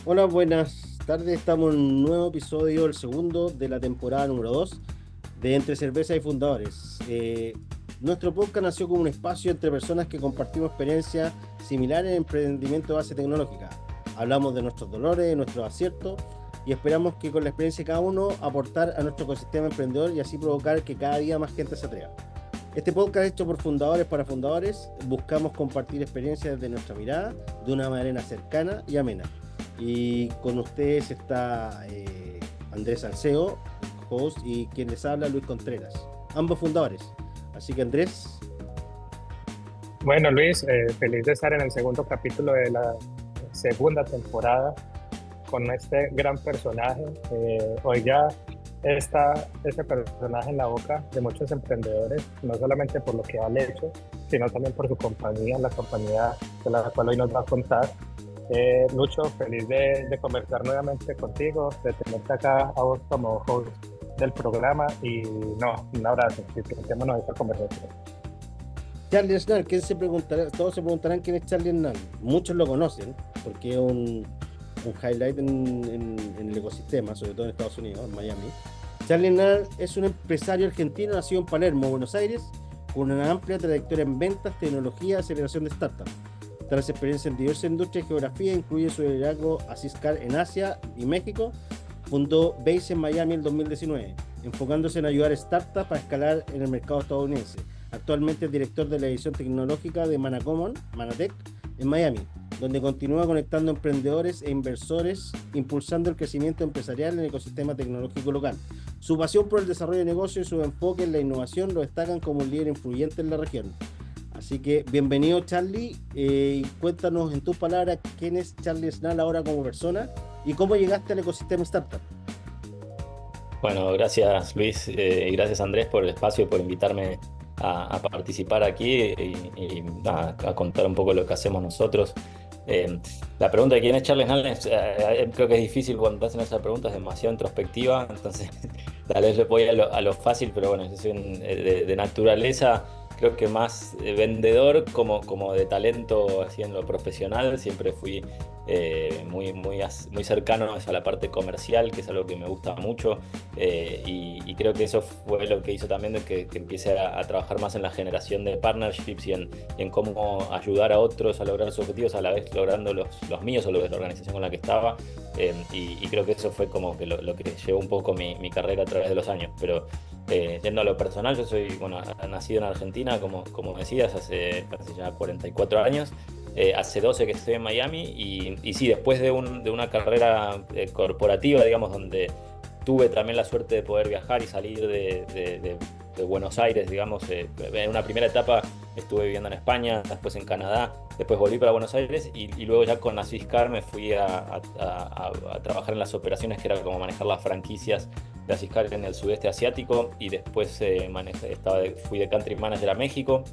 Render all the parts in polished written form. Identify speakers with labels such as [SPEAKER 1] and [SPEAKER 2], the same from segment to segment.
[SPEAKER 1] Hola, buenas tardes. Estamos en un nuevo episodio, el segundo de la temporada número 2 de Entre Cerveza y Fundadores. Nuestro podcast nació como un espacio entre personas que compartimos experiencias similares en emprendimiento de base tecnológica. Hablamos de nuestros dolores, de nuestros aciertos y esperamos que con la experiencia de cada uno aportar a nuestro ecosistema emprendedor y así provocar que cada día más gente se atreva. Este podcast hecho por fundadores para fundadores, buscamos compartir experiencias desde nuestra mirada de una manera cercana y amena. Y con ustedes está Andrés Salceo, host, y quien les habla, Luis Contreras, ambos fundadores. Así que Andrés,
[SPEAKER 2] Bueno, Luis, feliz de estar en el segundo capítulo de la segunda temporada con este gran personaje. Hoy ya está este personaje en la boca de muchos emprendedores, no solamente por lo que ha hecho, sino también por su compañía, la compañía de la cual hoy nos va a contar. Lucho, feliz de conversar nuevamente contigo, de tenerte acá a vos como host del programa y no, un abrazo, disfrutémonos de esta conversación.
[SPEAKER 1] Charlie Hernán, ¿quién se preguntará? Todos se preguntarán quién es Charlie Hernán. Muchos lo conocen porque es un highlight en el ecosistema, sobre todo en Estados Unidos, en Miami. Charlie Hernán es un empresario argentino nacido en Palermo, Buenos Aires, con una amplia trayectoria en ventas, tecnología y aceleración de startups. Tras experiencia en diversas industrias y geografía, incluye su liderazgo a Ciscar en Asia y México, fundó Base en Miami en 2019, enfocándose en ayudar a startups a escalar en el mercado estadounidense. Actualmente es director de la división tecnológica de Manatech, en Miami, donde continúa conectando emprendedores e inversores, impulsando el crecimiento empresarial en el ecosistema tecnológico local. Su pasión por el desarrollo de negocios y su enfoque en la innovación lo destacan como un líder influyente en la región. Así que bienvenido, Charlie, y cuéntanos en tus palabras quién es Charlie Snell ahora como persona y cómo llegaste al ecosistema startup.
[SPEAKER 3] Bueno, gracias Luis, y gracias Andrés por el espacio y por invitarme a participar aquí y a contar un poco lo que hacemos nosotros. La pregunta de quién es Charles Nalles, creo que es difícil cuando te hacen esa pregunta, es demasiado introspectiva, entonces tal vez le voy a lo fácil, pero bueno, yo soy de naturaleza, creo que más vendedor como de talento así en lo profesional. Siempre fui muy cercano a la parte comercial, que es algo que me gusta mucho, y creo que eso fue lo que hizo también de que empiece a trabajar más en la generación de partnerships y en cómo ayudar a otros a lograr sus objetivos, a la vez logrando los míos o los de la organización con la que estaba. Y creo que eso fue como que lo que llevó un poco mi carrera a través de los años. Pero yendo a lo personal, yo soy, bueno, nacido en Argentina, como decías, hace ya 44 años. Hace 12 que estoy en Miami y sí, después de una carrera corporativa, digamos, donde tuve también la suerte de poder viajar y salir de Buenos Aires, digamos. En una primera etapa estuve viviendo en España, después en Canadá, después volví para Buenos Aires y luego ya con Asiscar me fui a trabajar en las operaciones, que era como manejar las franquicias de Asiscar en el sudeste asiático, y después fui de country manager a México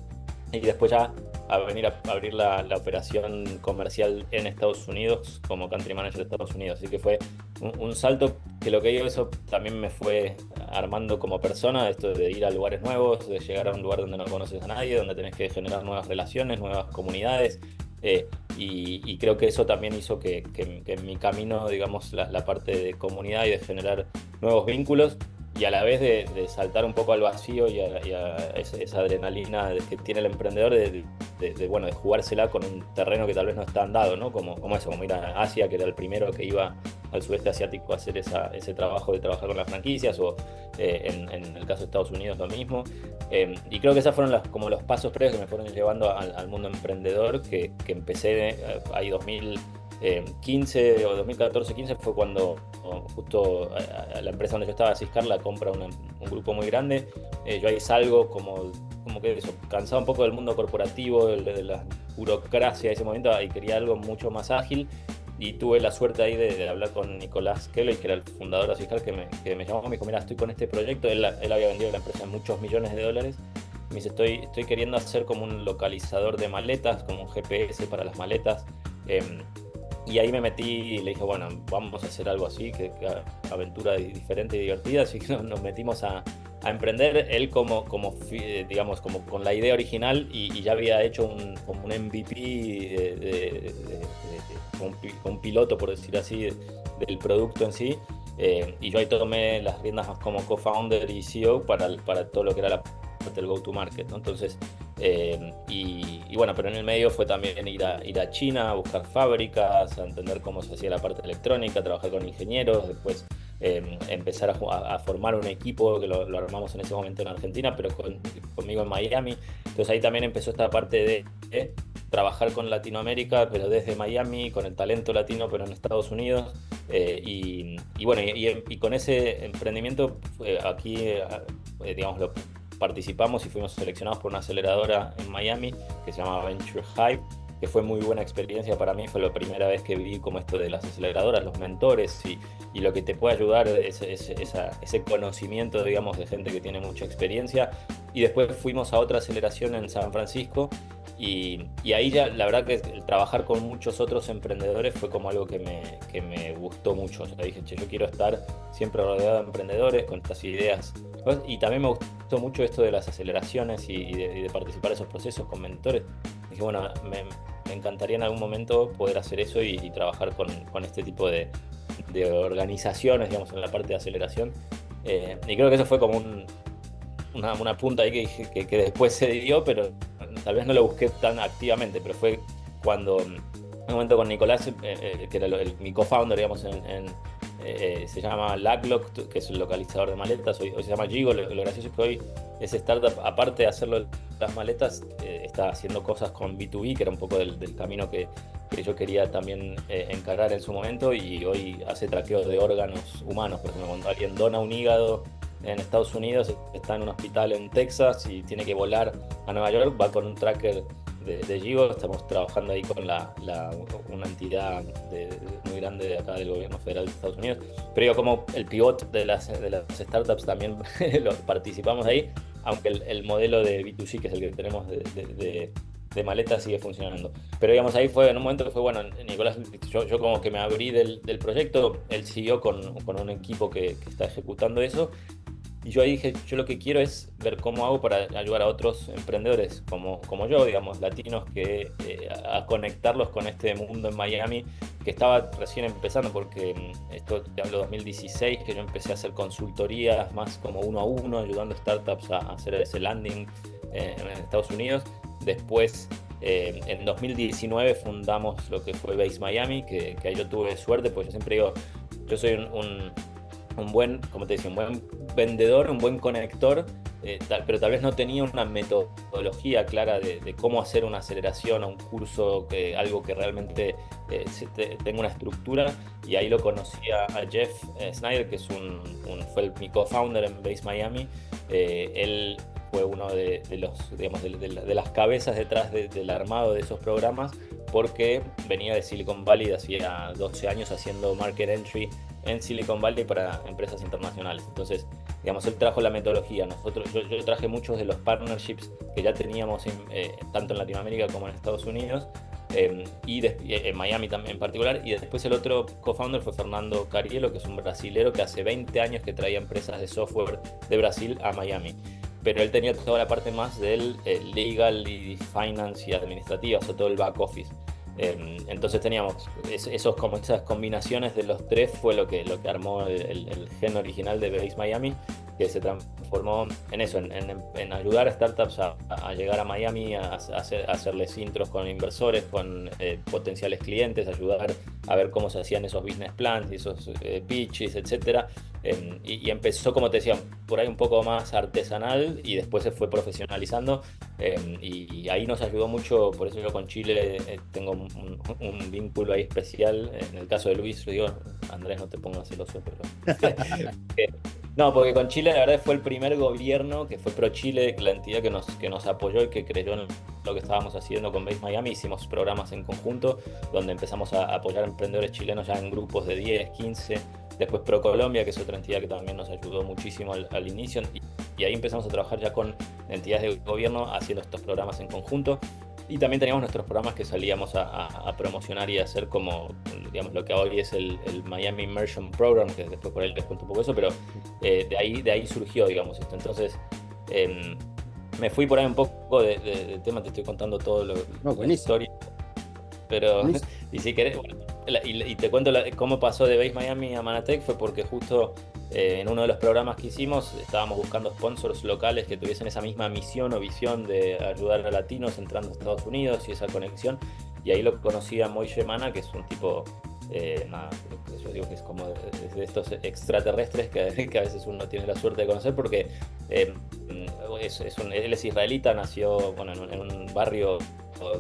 [SPEAKER 3] y después ya a venir a abrir la operación comercial en Estados Unidos como country manager de Estados Unidos. Así que fue un salto que, lo que digo, eso también me fue armando como persona, esto de ir a lugares nuevos, de llegar a un lugar donde no conoces a nadie, donde tenés que generar nuevas relaciones, nuevas comunidades. Y creo que eso también hizo que en mi camino, digamos, la parte de comunidad y de generar nuevos vínculos, y a la vez de saltar un poco al vacío y a esa adrenalina que tiene el emprendedor bueno, de jugársela con un terreno que tal vez no es tan dado, ¿no? Como ir a Asia, que era el primero que iba al sudeste asiático a hacer ese trabajo de trabajar con las franquicias, o en el caso de Estados Unidos lo mismo. Y creo que esos fueron como los pasos previos que me fueron llevando al mundo emprendedor, que empecé ahí 2015 o 2014-15, fue cuando justo a la empresa donde yo estaba, Ciscar, la compra un grupo muy grande. Yo ahí salgo como que eso, cansado un poco del mundo corporativo, de la burocracia de ese momento, y quería algo mucho más ágil. Y tuve la suerte ahí de hablar con Nicolás Kelly, que era el fundador de Asiscar, que me llamó y me dijo: mira, estoy con este proyecto. Él había vendido la empresa en muchos millones de dólares. Me dice: estoy queriendo hacer como un localizador de maletas, como un GPS para las maletas. Y ahí me metí y le dije: bueno, vamos a hacer algo así, que aventura diferente y divertida. Así que nos metimos a emprender, él digamos, como con la idea original y ya había hecho como un MVP, un piloto, por decir así, del producto en sí. Y yo ahí tomé las riendas más como co-founder y CEO para todo lo que era la parte del go-to-market, ¿no? Entonces, bueno, pero en el medio fue también ir a China, a buscar fábricas, a entender cómo se hacía la parte electrónica, trabajar con ingenieros, después empezar a formar un equipo que lo armamos en ese momento en Argentina, pero conmigo en Miami. Entonces ahí también empezó esta parte de trabajar con Latinoamérica, pero desde Miami, con el talento latino, pero en Estados Unidos. Bueno, y con ese emprendimiento aquí, digamos, participamos y fuimos seleccionados por una aceleradora en Miami que se llama Venture Hive, que fue muy buena experiencia para mí. Fue la primera vez que vi como esto de las aceleradoras, los mentores y lo que te puede ayudar, ese conocimiento, digamos, de gente que tiene mucha experiencia. Y después fuimos a otra aceleración en San Francisco y ahí ya, la verdad que el trabajar con muchos otros emprendedores fue como algo que me gustó mucho. O sea, dije, che, yo quiero estar siempre rodeado de emprendedores con estas ideas. Y también me gustó mucho esto de las aceleraciones y de participar en esos procesos con mentores. Dije, bueno, me encantaría en algún momento poder hacer eso y trabajar con este tipo de organizaciones, digamos, en la parte de aceleración. Y creo que eso fue como una punta ahí que después se dio, pero tal vez no lo busqué tan activamente, pero fue cuando, en un momento con Nicolás, que era mi co-founder, digamos, se llama Laglock, que es el localizador de maletas, hoy se llama Gigo. Lo gracioso es que hoy ese startup, aparte de hacerlo las maletas, está haciendo cosas con B2B, que era un poco del camino que yo quería también encarar en su momento, y hoy hace traqueo de órganos humanos. Por ejemplo, cuando alguien dona un hígado en Estados Unidos, está en un hospital en Texas y tiene que volar a Nueva York, va con un tracker de Gigo. Estamos trabajando ahí con una entidad muy grande de acá del gobierno federal de Estados Unidos. Pero yo, como el pivot de las startups, también participamos ahí, aunque el modelo de B2C, que es el que tenemos de maletas, sigue funcionando. Pero digamos, ahí fue en un momento que fue, bueno, Nicolás, yo como que me abrí del proyecto, él siguió con un equipo que está ejecutando eso. Y yo ahí dije, yo lo que quiero es ver cómo hago para ayudar a otros emprendedores como yo, digamos, latinos, a conectarlos con este mundo en Miami, que estaba recién empezando, porque esto te hablo 2016, que yo empecé a hacer consultorías más como uno a uno, ayudando a startups a hacer ese landing en Estados Unidos. Después, en 2019 fundamos lo que fue Base Miami, que ahí yo tuve suerte, porque yo siempre digo, yo soy un buen, como te decía, un buen vendedor, un buen conector, pero tal vez no tenía una metodología clara de cómo hacer una aceleración, a un curso, algo que realmente tenga una estructura. Y ahí lo conocí a Jeff Snyder, que fue mi co-founder en Base Miami. Él fue uno de las cabezas detrás del armado de esos programas, porque venía de Silicon Valley de hacía 12 años haciendo market entry en Silicon Valley para empresas internacionales. Entonces, digamos, él trajo la metodología. Yo traje muchos de los partnerships que ya teníamos tanto en Latinoamérica como en Estados Unidos, y en Miami también en particular. Y después el otro co-founder fue Fernando Cariello, que es un brasilero que hace 20 años que traía empresas de software de Brasil a Miami. Pero él tenía toda la parte más del legal y finance y administrativa, o sea, todo el back office. Entonces teníamos esas combinaciones de los tres, fue lo que armó el gen original de Base Miami, que se transformó en eso, en ayudar a startups a llegar a Miami, a hacerles intros con inversores, con potenciales clientes, ayudar a ver cómo se hacían esos business plans y esos pitches, etc. Y empezó, como te decía, por ahí un poco más artesanal, y después se fue profesionalizando, y ahí nos ayudó mucho. Por eso yo con Chile tengo un vínculo ahí especial. En el caso de Luis, yo digo, Andrés, no te pongas celoso, pero no, porque con Chile la verdad fue el primer gobierno que fue pro Chile, la entidad que nos apoyó y que creyó en lo que estábamos haciendo con Base Miami. Hicimos programas en conjunto donde empezamos a apoyar a emprendedores chilenos ya en grupos de 10, 15. Después ProColombia, que es otra entidad que también nos ayudó muchísimo al inicio, y ahí empezamos a trabajar ya con entidades de gobierno haciendo estos programas en conjunto. Y también teníamos nuestros programas que salíamos a promocionar y a hacer, como, digamos, lo que hoy es el Miami Immersion Program, que después por ahí les cuento un poco eso, pero de ahí surgió, digamos, esto. Entonces, me fui por ahí un poco de tema, te estoy contando todo
[SPEAKER 1] No,
[SPEAKER 3] la
[SPEAKER 1] buenísimo.
[SPEAKER 3] historia, pero,
[SPEAKER 1] Buenísimo.
[SPEAKER 3] y si querés, bueno, y te cuento cómo pasó de Base Miami a Manatec, fue porque justo en uno de los programas que hicimos estábamos buscando sponsors locales que tuviesen esa misma misión o visión de ayudar a latinos entrando a Estados Unidos y esa conexión. Y ahí lo conocí a Moishe Mana, que es un tipo, nada, que yo digo que es como de estos extraterrestres que a veces uno tiene la suerte de conocer, porque él es israelita, nació bueno, en un barrio,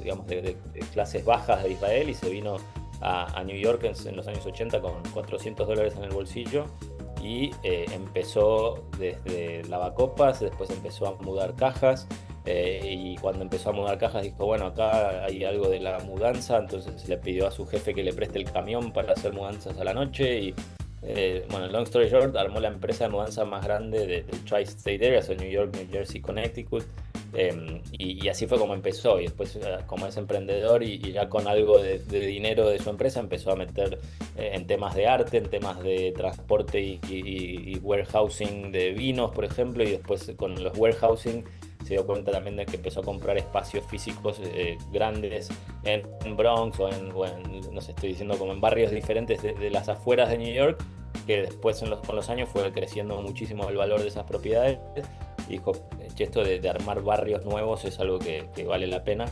[SPEAKER 3] digamos, de clases bajas de Israel y se vino a New York en los años 80 con $400 en el bolsillo y empezó desde lavacopas, después empezó a mudar cajas. Y cuando empezó a mudar cajas dijo, bueno, acá hay algo de la mudanza, entonces le pidió a su jefe que le preste el camión para hacer mudanzas a la noche y bueno, long story short, armó la empresa de mudanza más grande del Tri-State Area, o sea, New York, New Jersey, Connecticut, y así fue como empezó. Y después, como es emprendedor y ya con algo de dinero de su empresa, empezó a meter en temas de arte, en temas de transporte y warehousing de vinos, por ejemplo, y después con los warehousing se dio cuenta también de que empezó a comprar espacios físicos grandes en Bronx no sé, estoy diciendo como en barrios diferentes de las afueras de New York, que después con los años fue creciendo muchísimo el valor de esas propiedades. Y dijo, che, esto de armar barrios nuevos es algo que vale la pena.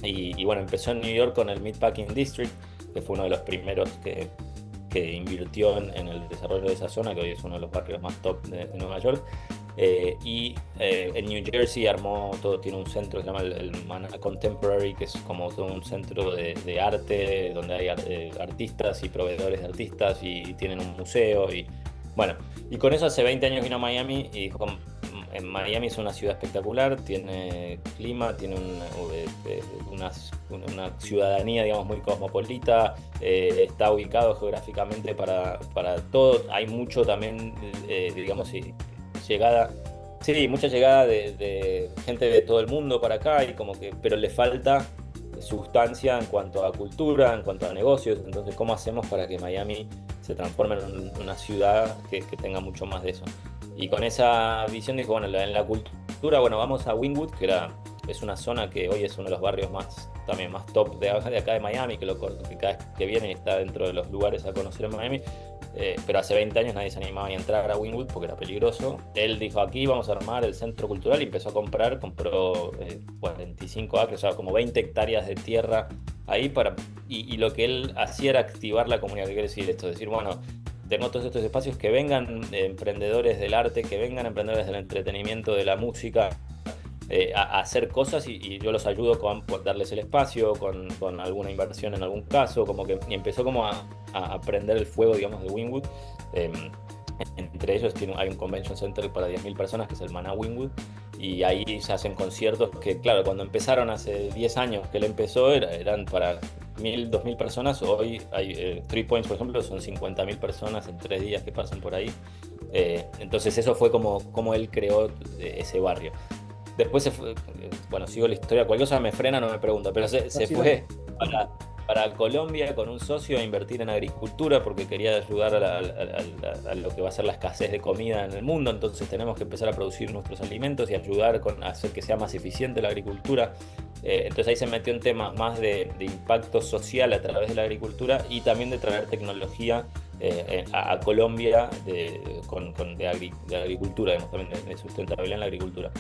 [SPEAKER 3] Y bueno, empezó en New York con el Meatpacking District, que fue uno de los primeros que invirtió en el desarrollo de esa zona, que hoy es uno de los barrios más top de Nueva York. En New Jersey armó todo, tiene un centro que se llama el Mana Contemporary, que es como todo un centro de arte donde hay artistas y proveedores de artistas y tienen un museo y bueno, y con eso hace 20 años vino a Miami y dijo, en Miami es una ciudad espectacular, tiene clima, tiene una ciudadanía, digamos, muy cosmopolita, está ubicado geográficamente para todo, hay mucho también, digamos, llegada, sí, mucha llegada de gente de todo el mundo para acá, y como que, pero le falta sustancia en cuanto a cultura, en cuanto a negocios. Entonces, ¿cómo hacemos para que Miami se transforme en una ciudad que tenga mucho más de eso? Y con esa visión dijo, bueno, en la cultura, bueno, vamos a Wynwood, es una zona que hoy es uno de los barrios también más top de acá de Miami, que cada vez que viene está dentro de los lugares a conocer en Miami. Pero hace 20 años nadie se animaba a entrar a Wynwood porque era peligroso. Él dijo, aquí vamos a armar el centro cultural, y empezó a compró 45 acres, o sea, como 20 hectáreas de tierra ahí y lo que él hacía era activar la comunidad. ¿Qué quiere decir esto? Decir, bueno, tengo todos estos espacios, que vengan emprendedores del arte, que vengan emprendedores del entretenimiento, de la música, a hacer cosas, y yo los ayudo por darles el espacio, con alguna inversión en algún caso, y empezó como a prender el fuego, digamos, de Wynwood. Entre ellos hay un convention center para 10.000 personas, que es el Mana Wynwood, y ahí se hacen conciertos que, claro, cuando empezaron hace 10 años que él empezó, eran para 1.000, 2.000 personas. Hoy hay 3 Points, por ejemplo, son 50.000 personas en 3 días que pasan por ahí. Entonces eso fue como él creó ese barrio. Después se fue, bueno, sigo la historia, cualquier cosa me frena, no me pregunta, pero se fue para Colombia con un socio a invertir en agricultura, porque quería ayudar a lo que va a ser la escasez de comida en el mundo. Entonces tenemos que empezar a producir nuestros alimentos y ayudar a hacer que sea más eficiente la agricultura. Entonces ahí se metió en temas más de impacto social a través de la agricultura, y también de traer tecnología a Colombia de agricultura, digamos, también de sustentabilidad en la agricultura.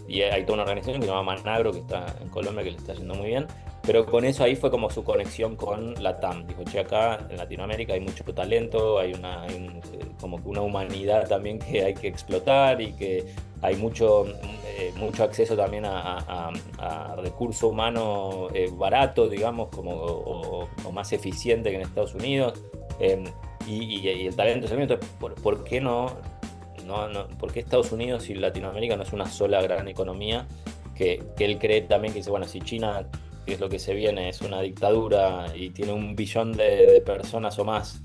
[SPEAKER 3] Y hay toda una organización que se llama Managro, que está en Colombia, que le está yendo muy bien. Pero con eso ahí fue como su conexión con la TAM. Dijo, che, acá en Latinoamérica hay mucho talento, como que una humanidad también que hay que explotar, y que hay mucho acceso también a recurso humano barato, digamos, o más eficiente que en Estados Unidos. Y el talento es el mismo. Entonces, ¿por qué ¿por qué Estados Unidos y Latinoamérica no es una sola gran economía? Que él cree también, que dice, bueno, si China, que es lo que se viene, es una dictadura y tiene 1 billón de personas o más,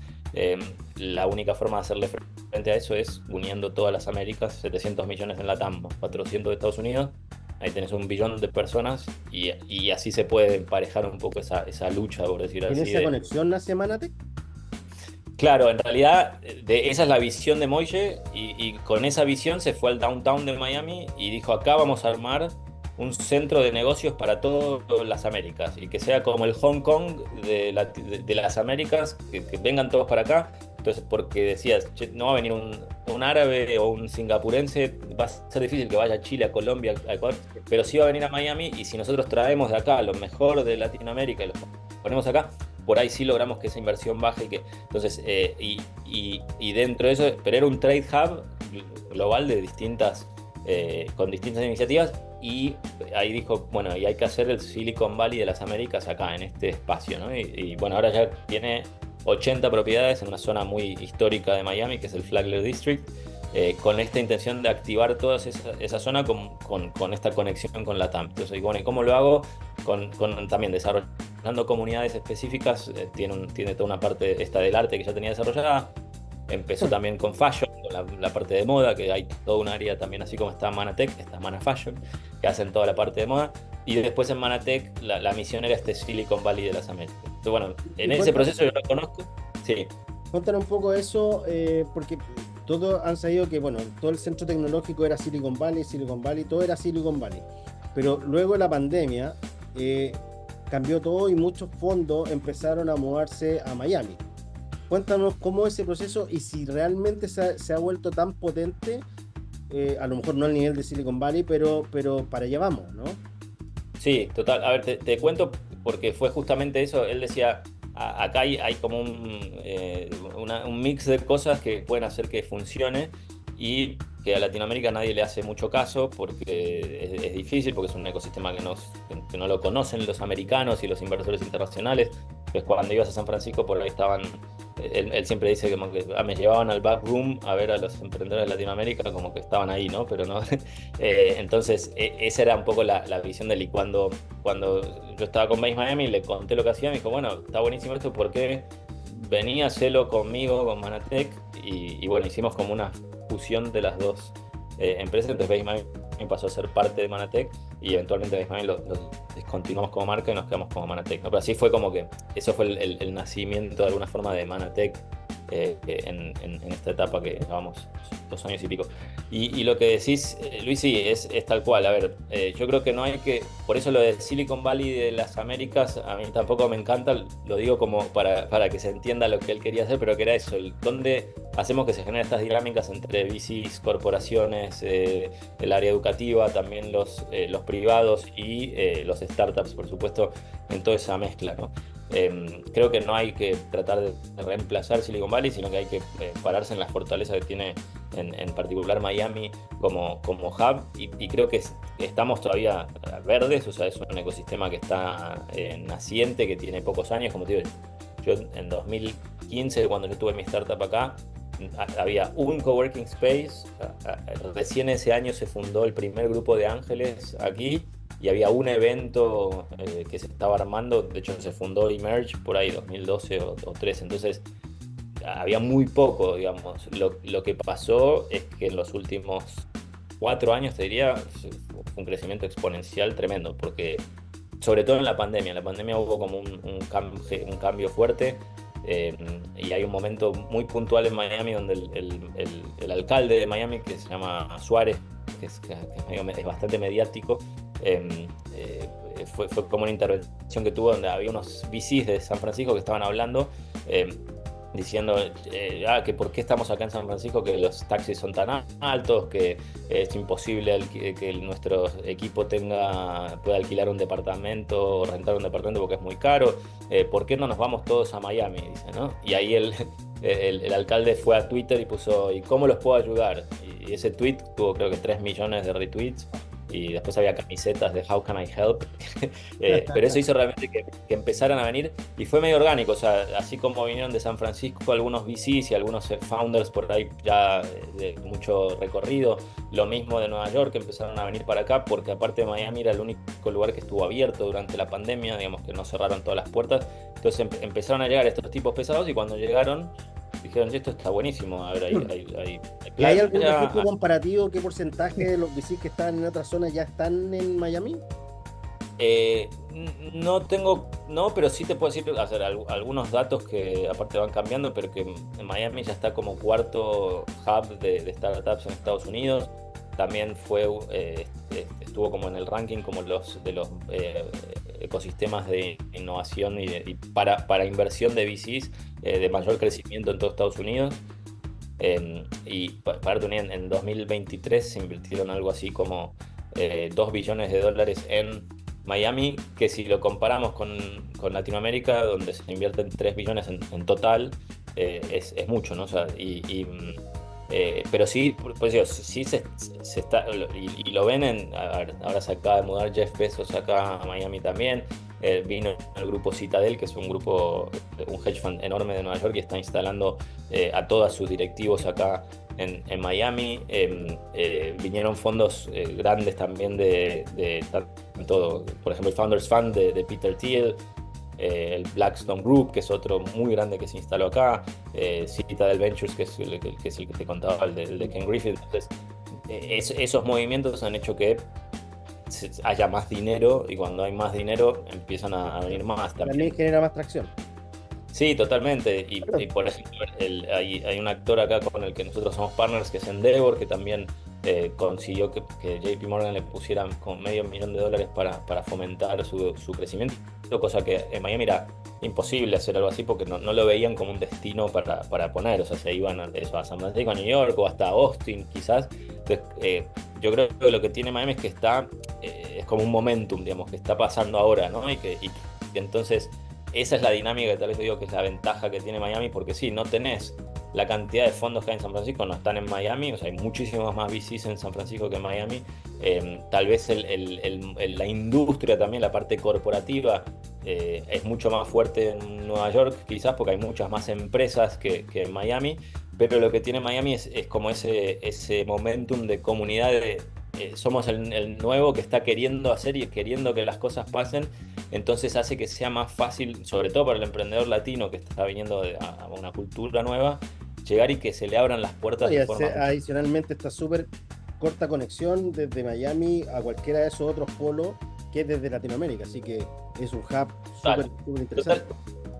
[SPEAKER 3] la única forma de hacerle frente a eso es uniendo todas las Américas, 700 millones en la TAM, 400 de Estados Unidos, ahí tenés 1 billón de personas, y así se puede emparejar un poco esa lucha, por decir así.
[SPEAKER 1] ¿En esa conexión nace Manatec?
[SPEAKER 3] Claro, en realidad esa es la visión de Moishe y con esa visión se fue al downtown de Miami y dijo, acá vamos a armar un centro de negocios para todas las Américas y que sea como el Hong Kong de las Américas, que vengan todos para acá. Entonces, porque decías, "Che, no va a venir un árabe o un singapurense, va a ser difícil que vaya a Chile, a Colombia, a Ecuador, pero sí va a venir a Miami y si nosotros traemos de acá lo mejor de Latinoamérica y lo ponemos acá, por ahí sí logramos que esa inversión baje entonces, y dentro de eso, pero era un trade hub global de con distintas iniciativas y ahí dijo, bueno, y hay que hacer el Silicon Valley de las Américas acá, en este espacio, ¿no? Y bueno, ahora ya tiene 80 propiedades en una zona muy histórica de Miami, que es el Flagler District, con esta intención de activar toda esa zona con esta conexión con la TAM. Entonces, bueno, ¿y cómo lo hago? También desarrollando comunidades específicas, tiene toda una parte esta del arte que ya tenía desarrollada. Empezó también con fashion, con la parte de moda, que hay todo un área también, así como está Manatech, está Mana Fashion, que hacen toda la parte de moda. Y después en Manatech la misión era este Silicon Valley de las Américas. Entonces, bueno, en ese proceso yo lo conozco. Sí.
[SPEAKER 1] Cuéntanos un poco eso, porque todos han sabido que, bueno, todo el centro tecnológico era Silicon Valley, todo era Silicon Valley. Pero luego de la pandemia cambió todo y muchos fondos empezaron a mudarse a Miami. Cuéntanos cómo es ese proceso y si realmente se ha vuelto tan potente, a lo mejor no al nivel de Silicon Valley, pero para allá vamos, ¿no?
[SPEAKER 3] Sí, total. A ver, te cuento porque fue justamente eso. Él decía, acá hay como un mix de cosas que pueden hacer que funcione y que a Latinoamérica nadie le hace mucho caso porque es difícil, porque es un ecosistema que no lo conocen los americanos y los inversores internacionales. Pues cuando ibas a San Francisco por ahí estaban, él siempre dice como que me llevaban al backroom a ver a los emprendedores de Latinoamérica como que estaban ahí, ¿no? Pero no. Entonces esa era un poco la visión de él. Y cuando yo estaba con Base Miami le conté lo que hacía, me dijo, bueno, está buenísimo esto, ¿por qué venía a hacerlo conmigo, con Manatech? Y bueno, hicimos como una fusión de las dos empresas. Entonces Base Miami pasó a ser parte de Manatech y eventualmente Base Miami lo descontinuamos como marca y nos quedamos como Manatech, ¿no? Pero así fue como que eso fue el nacimiento de alguna forma de Manatech en esta etapa que llevamos 2 años y pico. Y lo que decís, Luis, sí, es tal cual. A ver, yo creo que no hay que, por eso lo de Silicon Valley de las Américas a mí tampoco me encanta, lo digo como para que se entienda lo que él quería hacer, pero que era eso, donde hacemos que se generen estas dinámicas entre VCs, corporaciones, el área educativa, también los privados y los startups, por supuesto, en toda esa mezcla, ¿no? Creo que no hay que tratar de reemplazar Silicon Valley, sino que hay que pararse en la fortaleza que tiene en particular Miami como hub y creo que estamos todavía verdes, o sea, es un ecosistema que está naciente, que tiene pocos años, como te digo, yo en 2015 cuando yo tuve mi startup acá, había un coworking space, recién ese año se fundó el primer grupo de ángeles aquí y había un evento que se estaba armando, de hecho se fundó Emerge por ahí 2012 o 13, entonces había muy poco, digamos. Lo que pasó es que en los últimos 4 años, te diría, fue un crecimiento exponencial tremendo, porque sobre todo en la pandemia hubo como un cambio fuerte. Y hay un momento muy puntual en Miami donde el alcalde de Miami, que se llama Suárez, que es bastante mediático, fue como una intervención que tuvo donde había unos VCs de San Francisco que estaban hablando, diciendo que por qué estamos acá en San Francisco, que los taxis son tan altos, que es imposible que nuestro equipo pueda alquilar un departamento o rentar un departamento porque es muy caro, ¿por qué no nos vamos todos a Miami? Dice, ¿no? Y ahí el alcalde fue a Twitter y puso, ¿y cómo los puedo ayudar? Y ese tweet tuvo creo que 3 millones de retweets. Y después había camisetas de How Can I Help, pero eso hizo realmente que empezaran a venir y fue medio orgánico, o sea, así como vinieron de San Francisco algunos VCs y algunos founders por ahí ya de mucho recorrido, lo mismo de Nueva York, que empezaron a venir para acá porque aparte de Miami era el único lugar que estuvo abierto durante la pandemia, digamos que no cerraron todas las puertas, entonces empezaron a llegar estos tipos pesados y cuando llegaron dijeron, esto está buenísimo, a ver,
[SPEAKER 1] ¿Hay algún ejemplo comparativo? ¿Qué porcentaje de los VCs que están en otras zonas ya están en Miami?
[SPEAKER 3] No, pero sí te puedo decir algunos datos que aparte van cambiando, pero que en Miami ya está como cuarto hub de startups en Estados Unidos. También estuvo como en el ranking como de los ecosistemas de innovación y para inversión de VCs de mayor crecimiento en todo Estados Unidos. Y para tener en 2023 se invirtieron algo así como $2 billones en Miami, que si lo comparamos con Latinoamérica, donde se invierten 3 billones en total, es mucho, ¿no? O sea, pero sí, pues digo, sí se está, y lo ven ahora se acaba de mudar Jeff Bezos acá a Miami también. Vino el grupo Citadel, que es un hedge fund enorme de Nueva York, y está instalando a todos sus directivos acá en Miami. Vinieron fondos grandes también de tanto, por ejemplo, el Founders Fund de Peter Thiel, el Blackstone Group, que es otro muy grande que se instaló acá, Citadel Ventures, que es el que te contaba, el de Ken Griffith. Entonces, esos movimientos han hecho que haya más dinero, y cuando hay más dinero empiezan a venir más
[SPEAKER 1] también genera más tracción.
[SPEAKER 3] Sí, totalmente. Y por ejemplo, hay un actor acá con el que nosotros somos partners, que es Endeavor, que también consiguió que JP Morgan le pusiera con $500,000 para fomentar su crecimiento, cosa que en Miami era imposible hacer algo así porque no lo veían como un destino para poner. O sea, se iban a San Francisco, a New York o hasta Austin quizás. Entonces, yo creo que lo que tiene Miami es que es como un momentum, digamos, que está pasando ahora, ¿no? Y entonces esa es la dinámica que tal vez digo que es la ventaja que tiene Miami, porque sí, no tenés la cantidad de fondos que hay en San Francisco, no están en Miami. O sea, hay muchísimos más VCs en San Francisco que en Miami. Tal vez la industria también, la parte corporativa, es mucho más fuerte en Nueva York, quizás porque hay muchas más empresas que en Miami, pero lo que tiene Miami es como ese momentum de comunidad somos el nuevo que está queriendo hacer y queriendo que las cosas pasen. Entonces hace que sea más fácil, sobre todo para el emprendedor latino que está viniendo a una cultura nueva, llegar y que se le abran las puertas de forma...
[SPEAKER 1] Adicionalmente, esta súper corta conexión desde Miami a cualquiera de esos otros polos que es desde Latinoamérica, así que es un hub súper interesante.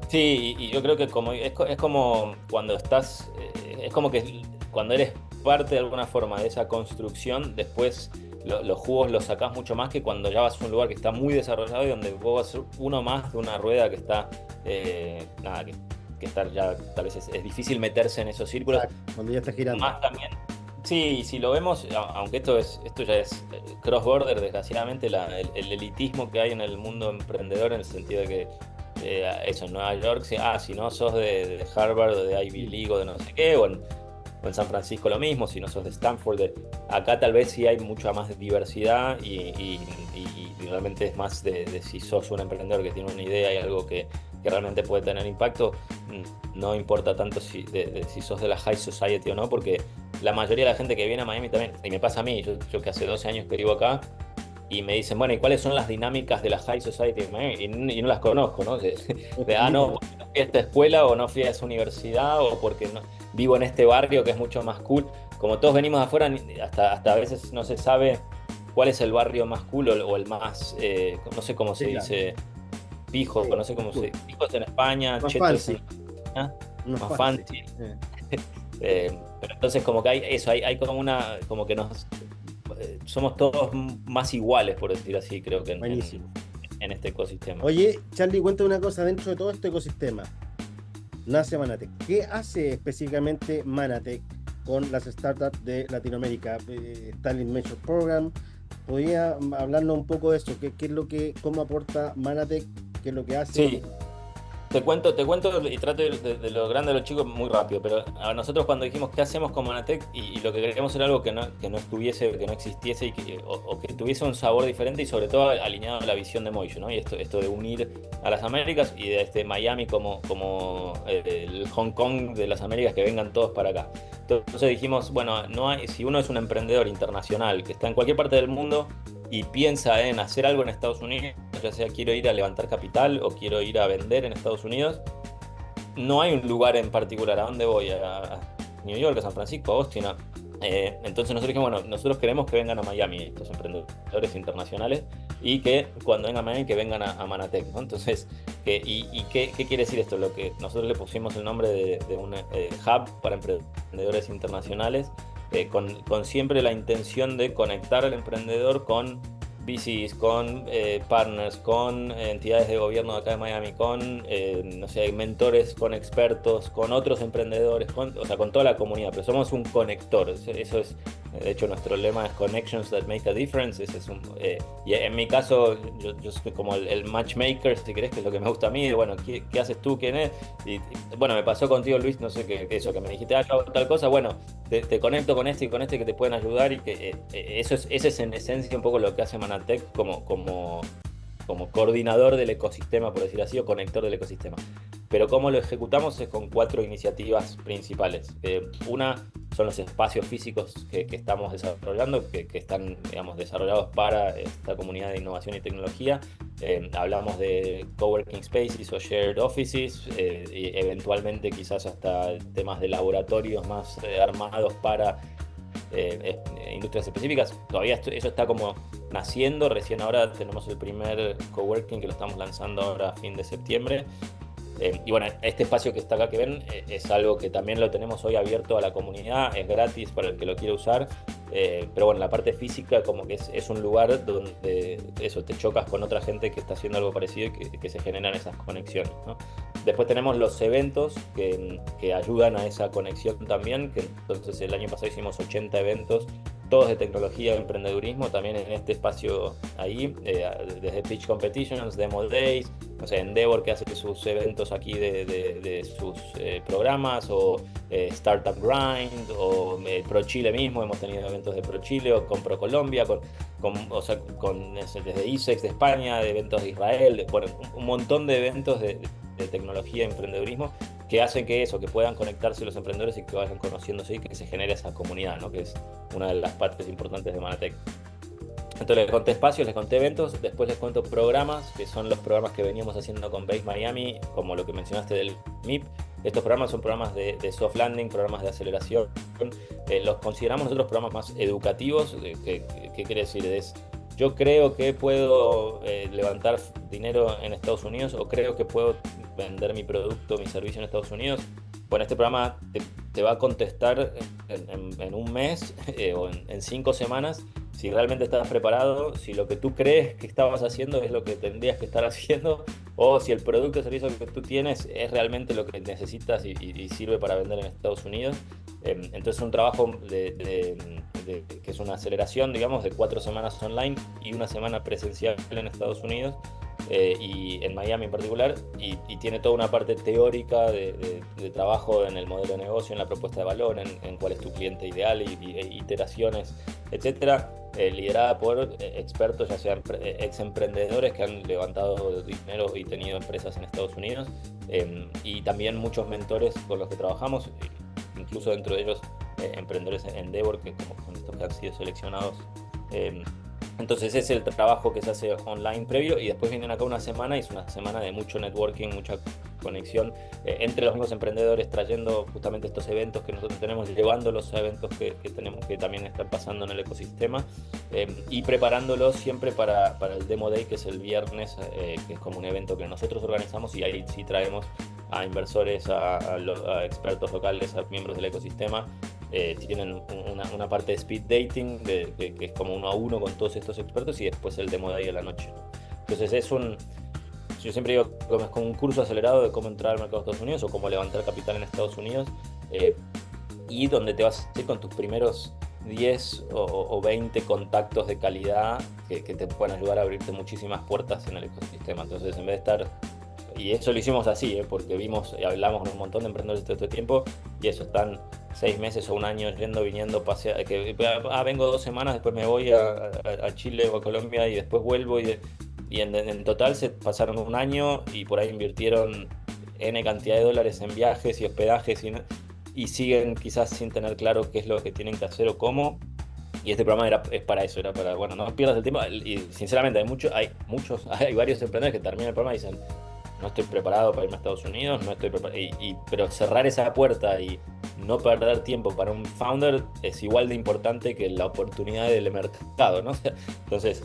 [SPEAKER 3] Sí, y yo creo que es como cuando estás, es como que cuando eres parte de alguna forma de esa construcción, después los jugos los sacás mucho más que cuando ya vas a un lugar que está muy desarrollado y donde vos vas a ser uno más de una rueda que está, que estar ya, tal vez es difícil meterse en esos círculos.
[SPEAKER 1] Cuando ya está girando.
[SPEAKER 3] Más también. Sí, si lo vemos, aunque esto ya es cross-border, desgraciadamente, el elitismo que hay en el mundo emprendedor, en el sentido de que eso, en Nueva York, si no sos de Harvard o de Ivy League o de no sé qué, o en San Francisco lo mismo, si no sos de Stanford. Acá tal vez sí hay mucha más diversidad y realmente es más de si sos un emprendedor que tiene una idea y algo que realmente puede tener impacto. No importa tanto si sos de la high society o no, porque la mayoría de la gente que viene a Miami también, y me pasa a mí, yo que hace 12 años que vivo acá, y me dicen, bueno, ¿y cuáles son las dinámicas de la high society de Miami? Y no las conozco, ¿no? No, porque no fui a esta escuela o no fui a esa universidad o porque no, vivo en este barrio que es mucho más cool. Como todos venimos de afuera, hasta a veces no se sabe cuál es el barrio más cool o el más, no sé cómo se dice, pijo, no sé cómo se dice, pijos en España,
[SPEAKER 1] más
[SPEAKER 3] chetos
[SPEAKER 1] fancy.
[SPEAKER 3] Más fancy. Pero entonces como que hay eso, hay como que somos todos más iguales, por decir así, creo que en este ecosistema.
[SPEAKER 1] Oye, Charlie, cuéntame una cosa, dentro de todo este ecosistema nace Manatech. ¿Qué hace específicamente Manatech con las startups de Latinoamérica? Starling Venture Program, ¿podría hablarnos un poco de eso? ¿Cómo aporta Manatech? ¿Qué es lo que hace?
[SPEAKER 3] Sí. Te cuento y trato de lo grande a lo chico muy rápido, pero a nosotros cuando dijimos qué hacemos con Manatech y lo que queríamos era algo que no estuviese, que no existiese o que tuviese un sabor diferente y sobre todo alineado a la visión de Moisho, ¿no? Y esto de unir a las Américas y de Miami como el Hong Kong de las Américas, que vengan todos para acá. Entonces dijimos, bueno, si uno es un emprendedor internacional que está en cualquier parte del mundo y piensa en hacer algo en Estados Unidos, ya sea quiero ir a levantar capital o quiero ir a vender en Estados Unidos, no hay un lugar en particular. ¿A dónde voy? A New York, a San Francisco, a Austin. Entonces nosotros dijimos, bueno, nosotros queremos que vengan a Miami estos emprendedores internacionales y que cuando vengan a Miami que vengan a Manatec, ¿no? Entonces, ¿qué quiere decir esto? Lo que nosotros le pusimos el nombre de un hub para emprendedores internacionales, con siempre la intención de conectar al emprendedor con VCs, con partners, con entidades de gobierno de acá de Miami, con no sé, mentores, con expertos, con otros emprendedores, o sea, con toda la comunidad, pero somos un conector. Eso es, de hecho, nuestro lema es Connections that make a difference. Ese es y en mi caso, yo soy como el matchmaker, si querés, que es lo que me gusta a mí. Bueno, ¿qué haces tú? ¿Quién es? Y bueno, me pasó contigo, Luis, no sé qué eso, que me dijiste, yo hago tal cosa, bueno, te conecto con este y con este que te pueden ayudar, y que ese es en esencia un poco lo que hace Manatec como coordinador del ecosistema, por decir así, o conector del ecosistema. Pero cómo lo ejecutamos es con 4 iniciativas principales. Una son los espacios físicos que estamos desarrollando, que están, digamos, desarrollados para esta comunidad de innovación y tecnología. Hablamos de coworking spaces o shared offices, y eventualmente quizás hasta temas de laboratorios más armados para industrias específicas. Todavía eso está como naciendo, recién ahora tenemos el primer coworking que lo estamos lanzando ahora a fin de septiembre. Y bueno, este espacio que está acá que ven es algo que también lo tenemos hoy abierto a la comunidad, es gratis para el que lo quiera usar, pero bueno, la parte física como que es un lugar donde eso, te chocas con otra gente que está haciendo algo parecido y que se generan esas conexiones, ¿no? Después tenemos los eventos que ayudan a esa conexión también, que entonces el año pasado hicimos 80 eventos, todos de tecnología y emprendedurismo, también en este espacio ahí, desde Pitch Competitions, Demo Days, no sé, Endeavor, que hace sus eventos aquí de sus programas, o Startup Grind, o Pro Chile mismo, hemos tenido eventos de Pro Chile, o con Pro Colombia, desde ISEX de España, de eventos de Israel, bueno, un montón de eventos de tecnología y emprendedurismo que hacen que puedan conectarse los emprendedores y que vayan conociéndose y que se genere esa comunidad, ¿no? Que es una de las partes importantes de Manatec. Entonces les conté espacios, les conté eventos, después les cuento programas, que son los programas que veníamos haciendo con Base Miami, como lo que mencionaste del MIP. Estos programas son programas de soft landing, programas de aceleración. Los consideramos nosotros programas más educativos. ¿Qué quiere decir? Yo creo que puedo levantar dinero en Estados Unidos, o creo que puedo vender mi producto, mi servicio en Estados Unidos. Bueno, este programa te va a contestar en un mes o en 5 semanas si realmente estás preparado, si lo que tú crees que estabas haciendo es lo que tendrías que estar haciendo, o si el producto o servicio que tú tienes es realmente lo que necesitas y sirve para vender en Estados Unidos. Entonces un trabajo que es una aceleración, digamos, de 4 semanas online y 1 semana presencial en Estados Unidos, y en Miami en particular, y tiene toda una parte teórica de trabajo en el modelo de negocio, en la propuesta de valor, en cuál es tu cliente ideal, y iteraciones, etcétera, liderada por expertos, ya sean ex emprendedores que han levantado dinero y tenido empresas en Estados Unidos, y también muchos mentores con los que trabajamos, incluso dentro de ellos emprendedores en Endeavor, que como son estos que han sido seleccionados. Entonces ese es el trabajo que se hace online previo, y después vienen acá una semana, y es una semana de mucho networking, mucha conexión entre los mismos emprendedores, trayendo justamente estos eventos que nosotros tenemos, llevándolos a eventos que tenemos que también están pasando en el ecosistema, y preparándolos siempre para el Demo Day, que es el viernes, que es como un evento que nosotros organizamos, y ahí sí traemos a inversores, a expertos locales, a miembros del ecosistema. Tienen una parte de speed dating que es como 1 a 1 con todos estos expertos, y después el Demo Day a la noche. Entonces yo siempre digo que es como un curso acelerado de cómo entrar al mercado de Estados Unidos o cómo levantar capital en Estados Unidos, y donde te vas a ir con tus primeros 10 o 20 contactos de calidad que te pueden ayudar a abrirte muchísimas puertas en el ecosistema. Entonces, en vez de estar... Y eso lo hicimos así, porque vimos y hablamos con un montón de emprendedores todo este tiempo, y eso, están 6 meses o 1 año yendo, viniendo, vengo 2 semanas, después me voy a Chile o a Colombia y después vuelvo, y en total se pasaron 1 año y por ahí invirtieron N cantidad de dólares en viajes y hospedajes, y siguen quizás sin tener claro qué es lo que tienen que hacer o cómo. Y este programa es para eso, era para, bueno, no pierdas el tiempo. Y sinceramente hay varios emprendedores que terminan el programa y dicen: no estoy preparado para irme a Estados Unidos, no estoy preparado. Pero cerrar esa puerta y no perder tiempo para un founder es igual de importante que la oportunidad del mercado, ¿no? Entonces,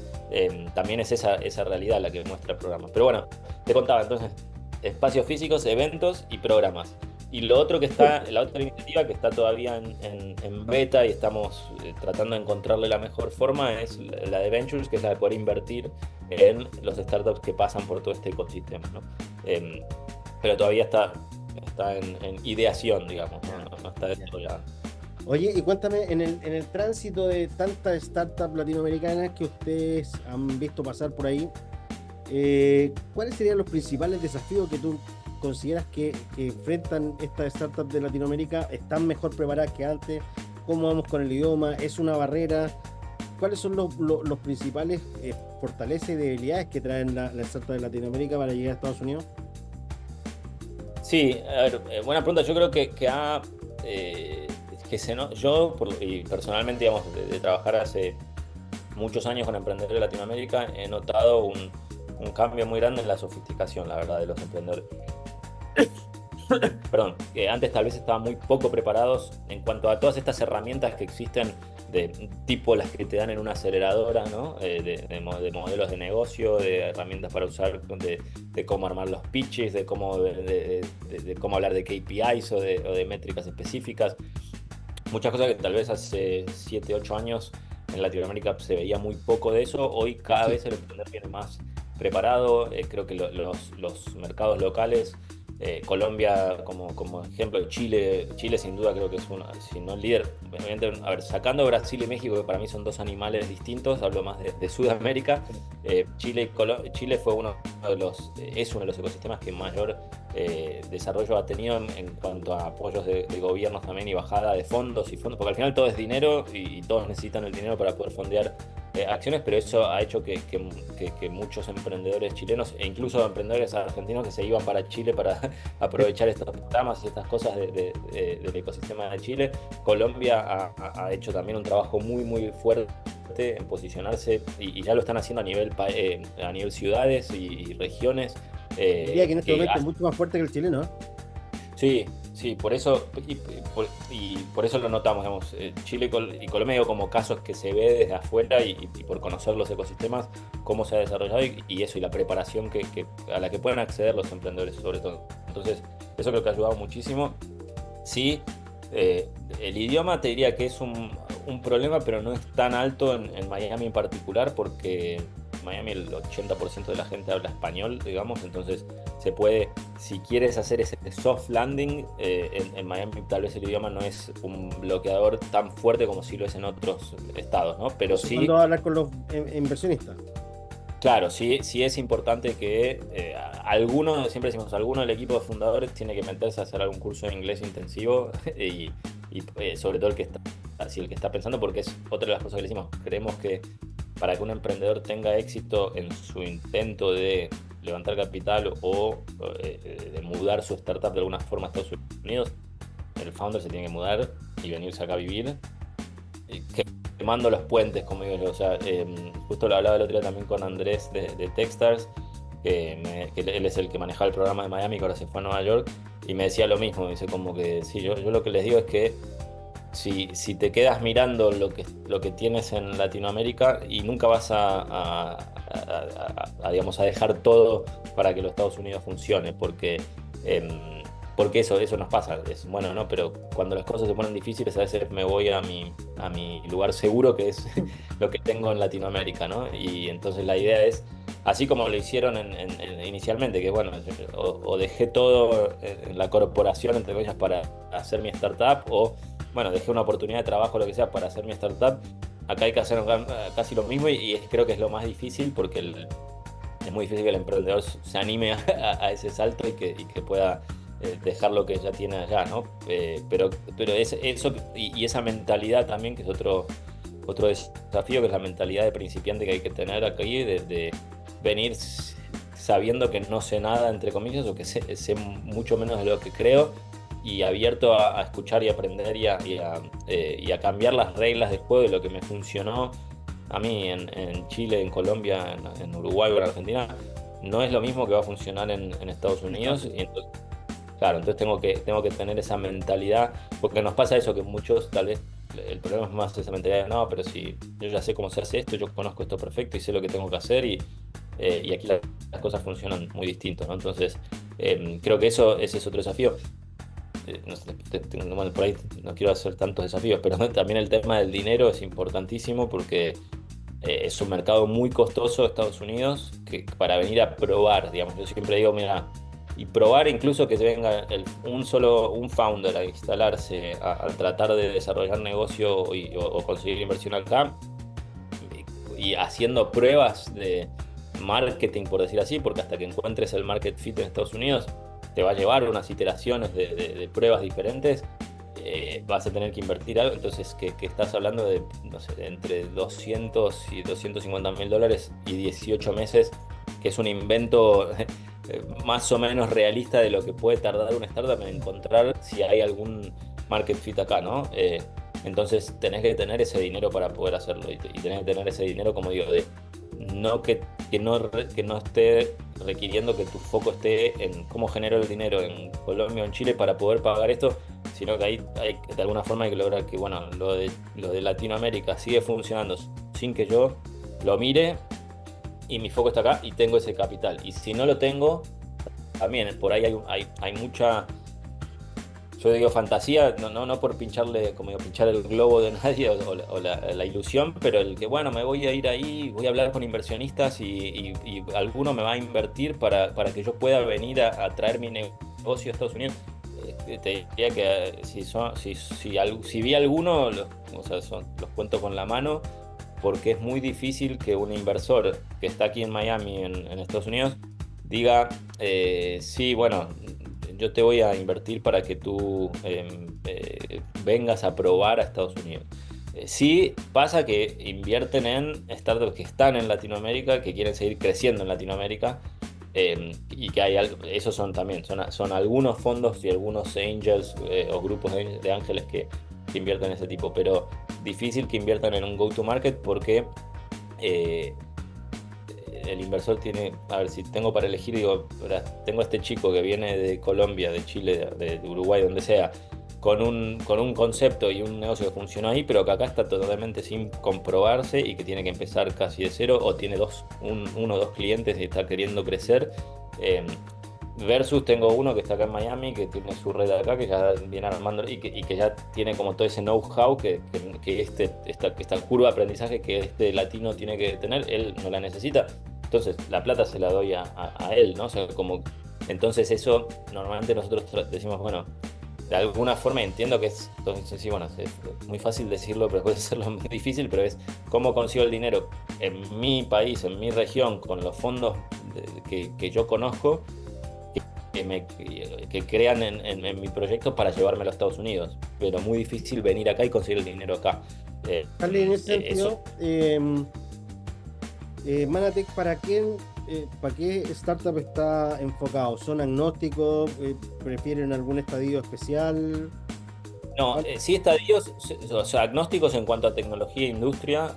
[SPEAKER 3] también es esa realidad la que muestra el programa. Pero bueno, te contaba, entonces, espacios físicos, eventos y programas. Y lo otro que está, la otra iniciativa que está todavía en beta y estamos tratando de encontrarle la mejor forma es la de Ventures, que es la de poder invertir en los startups que pasan por todo este ecosistema, ¿no? Pero todavía está en ideación, digamos, no está desarrollada.
[SPEAKER 1] Oye, y cuéntame, en el tránsito de tantas startups latinoamericanas que ustedes han visto pasar por ahí, ¿cuáles serían los principales desafíos que tú consideras que enfrentan estas startups de Latinoamérica? ¿Están mejor preparadas que antes? ¿Cómo vamos con el idioma? ¿Es una barrera? ¿Cuáles son los principales fortalezas y debilidades que traen las startups de Latinoamérica para llegar a Estados Unidos?
[SPEAKER 3] Sí, a ver, buena pregunta. Yo creo que yo y personalmente, digamos, de trabajar hace muchos años con emprendedores de Latinoamérica, he notado un cambio muy grande en la sofisticación, la verdad, de los emprendedores. Perdón, que antes tal vez estaban muy poco preparados en cuanto a todas estas herramientas que existen de tipo las que te dan en una aceleradora, ¿no? De modelos de negocio, de herramientas para usar, de cómo armar los pitches, de cómo hablar de KPIs o de métricas específicas. Muchas cosas que tal vez hace 7, 8 años en Latinoamérica se veía muy poco de eso. Hoy cada vez el emprendedor viene más preparado. Creo que los mercados locales, Colombia como ejemplo, Chile sin duda creo que es si no el líder. Obviamente, a ver, sacando Brasil y México, que para mí son dos animales distintos, hablo más de Sudamérica. Chile fue es uno de los ecosistemas que mayor desarrollo ha tenido en cuanto a apoyos de gobiernos también y bajada de fondos, porque al final todo es dinero y todos necesitan el dinero para poder fondear acciones, pero eso ha hecho que muchos emprendedores chilenos e incluso emprendedores argentinos que se iban para Chile para aprovechar estos programas y estas cosas del ecosistema de Chile. Colombia ha hecho también un trabajo muy muy fuerte en posicionarse y ya lo están haciendo a nivel ciudades y regiones.
[SPEAKER 1] Diría que en este momento es mucho más fuerte que el chileno, ¿eh?
[SPEAKER 3] Sí, por eso por eso lo notamos, digamos, Chile y Colombia como casos que se ve desde afuera y por conocer los ecosistemas, cómo se ha desarrollado y eso, y la preparación a la que pueden acceder los emprendedores sobre todo. Entonces, eso creo que ha ayudado muchísimo. Sí, el idioma te diría que es un problema, pero no es tan alto en Miami en particular, porque en Miami el 80% de la gente habla español, digamos, entonces se puede, si quieres hacer ese soft landing, en Miami tal vez el idioma no es un bloqueador tan fuerte como si lo es en otros estados, ¿no? Pero sí...
[SPEAKER 1] ¿Cuándo hablar con los inversionistas?
[SPEAKER 3] Claro, sí es importante que siempre decimos, alguno del equipo de fundadores tiene que meterse a hacer algún curso de inglés intensivo y sobre todo el que está pensando, porque es otra de las cosas que le decimos. Creemos que para que un emprendedor tenga éxito en su intento de levantar capital o de mudar su startup de alguna forma a Estados Unidos, el founder se tiene que mudar y venirse acá a vivir. Quemando los puentes, como digo yo. O sea, justo lo hablaba el otro día también con Andrés de Techstars, que él es el que manejaba el programa de Miami, que ahora se fue a Nueva York, y me decía lo mismo. Dice como que sí, yo lo que les digo es que si te quedas mirando lo que tienes en Latinoamérica y nunca vas digamos, a dejar todo para que los Estados Unidos funcione, porque eso nos pasa. Es bueno, ¿no? Pero cuando las cosas se ponen difíciles, a veces me voy a mi lugar seguro, que es lo que tengo en Latinoamérica, ¿no? Y entonces la idea es, así como lo hicieron inicialmente, que bueno, o dejé todo en la corporación, entre comillas, para hacer mi startup, o bueno, dejé una oportunidad de trabajo, lo que sea, para hacer mi startup. Acá hay que hacer casi lo mismo y creo que es lo más difícil, porque es muy difícil que el emprendedor se anime a ese salto y que pueda dejar lo que ya tiene allá, ¿no? Pero es eso y esa mentalidad también, que es otro desafío, que es la mentalidad de principiante que hay que tener aquí, de venir sabiendo que no sé nada, entre comillas, o que sé mucho menos de lo que creo, y abierto a escuchar y aprender y a cambiar las reglas del juego, de lo que me funcionó a mí en Chile, en Colombia, en Uruguay o en Argentina, no es lo mismo que va a funcionar en Estados Unidos. Y Claro, entonces tengo que tener esa mentalidad, porque nos pasa eso, que muchos tal vez el problema es más esa mentalidad de no, pero si yo ya sé cómo se hace esto, yo conozco esto perfecto y sé lo que tengo que hacer y aquí las cosas funcionan muy distinto, ¿no? Entonces, creo que ese es otro desafío. No sé, bueno, por ahí no quiero hacer tantos desafíos, pero también el tema del dinero es importantísimo porque es un mercado muy costoso Estados Unidos que para venir a probar, digamos, yo siempre digo, mira, y probar incluso que venga un founder a instalarse, a tratar de desarrollar negocio o conseguir inversión acá, y haciendo pruebas de marketing, por decir así, porque hasta que encuentres el market fit en Estados Unidos, te va a llevar unas iteraciones de pruebas diferentes, vas a tener que invertir algo, entonces que estás hablando de, no sé, de entre 200 y 250 mil dólares y 18 meses, que es un invento más o menos realista de lo que puede tardar una startup en encontrar si hay algún market fit acá, ¿no? Entonces tenés que tener ese dinero para poder hacerlo y tenés que tener ese dinero, como digo, de no que no esté requiriendo que tu foco esté en cómo genero el dinero en Colombia o en Chile para poder pagar esto, sino que hay de alguna forma hay que lograr que, bueno, lo de Latinoamérica sigue funcionando sin que yo lo mire y mi foco está acá y tengo ese capital. Y si no lo tengo, también por ahí hay mucha, yo digo fantasía, no por pincharle, como digo, pinchar el globo de nadie o la ilusión, pero el que, bueno, me voy a ir ahí, voy a hablar con inversionistas y alguno me va a invertir para que yo pueda venir a traer mi negocio a Estados Unidos. Te diría que si vi alguno, o sea, los cuento con la mano, porque es muy difícil que un inversor que está aquí en Miami, en Estados Unidos, diga, sí, bueno, yo te voy a invertir para que tú vengas a probar a Estados Unidos. Sí pasa que invierten en startups que están en Latinoamérica, que quieren seguir creciendo en Latinoamérica, y que esos son algunos fondos y algunos angels o grupos de ángeles que invierten en ese tipo, pero difícil que inviertan en un go-to-market porque el inversor tiene, a ver, si tengo para elegir, digo, tengo a este chico que viene de Colombia, de Chile, de Uruguay, donde sea, con un concepto y un negocio que funcionó ahí, pero que acá está totalmente sin comprobarse y que tiene que empezar casi de cero, o tiene uno o dos clientes y está queriendo crecer. Versus tengo uno que está acá en Miami, que tiene su red acá, que ya viene armando y que ya tiene como todo ese know-how que esta curva de aprendizaje que este latino tiene que tener, él no la necesita. Entonces, la plata se la doy a él, ¿no? O sea, entonces eso, normalmente nosotros decimos, bueno, de alguna forma entiendo que entonces sí, bueno, es muy fácil decirlo, pero puede serlo muy difícil, pero es cómo consigo el dinero en mi país, en mi región, con los fondos que yo conozco, que crean en mi proyecto para llevármelo a Estados Unidos, pero muy difícil venir acá y conseguir el dinero acá.
[SPEAKER 1] Dale, en ese sentido, Manatech, ¿para qué startup está enfocado? ¿Son agnósticos? ¿Prefieren algún estadio especial?
[SPEAKER 3] No, sí estadios, o sea, agnósticos en cuanto a tecnología e industria,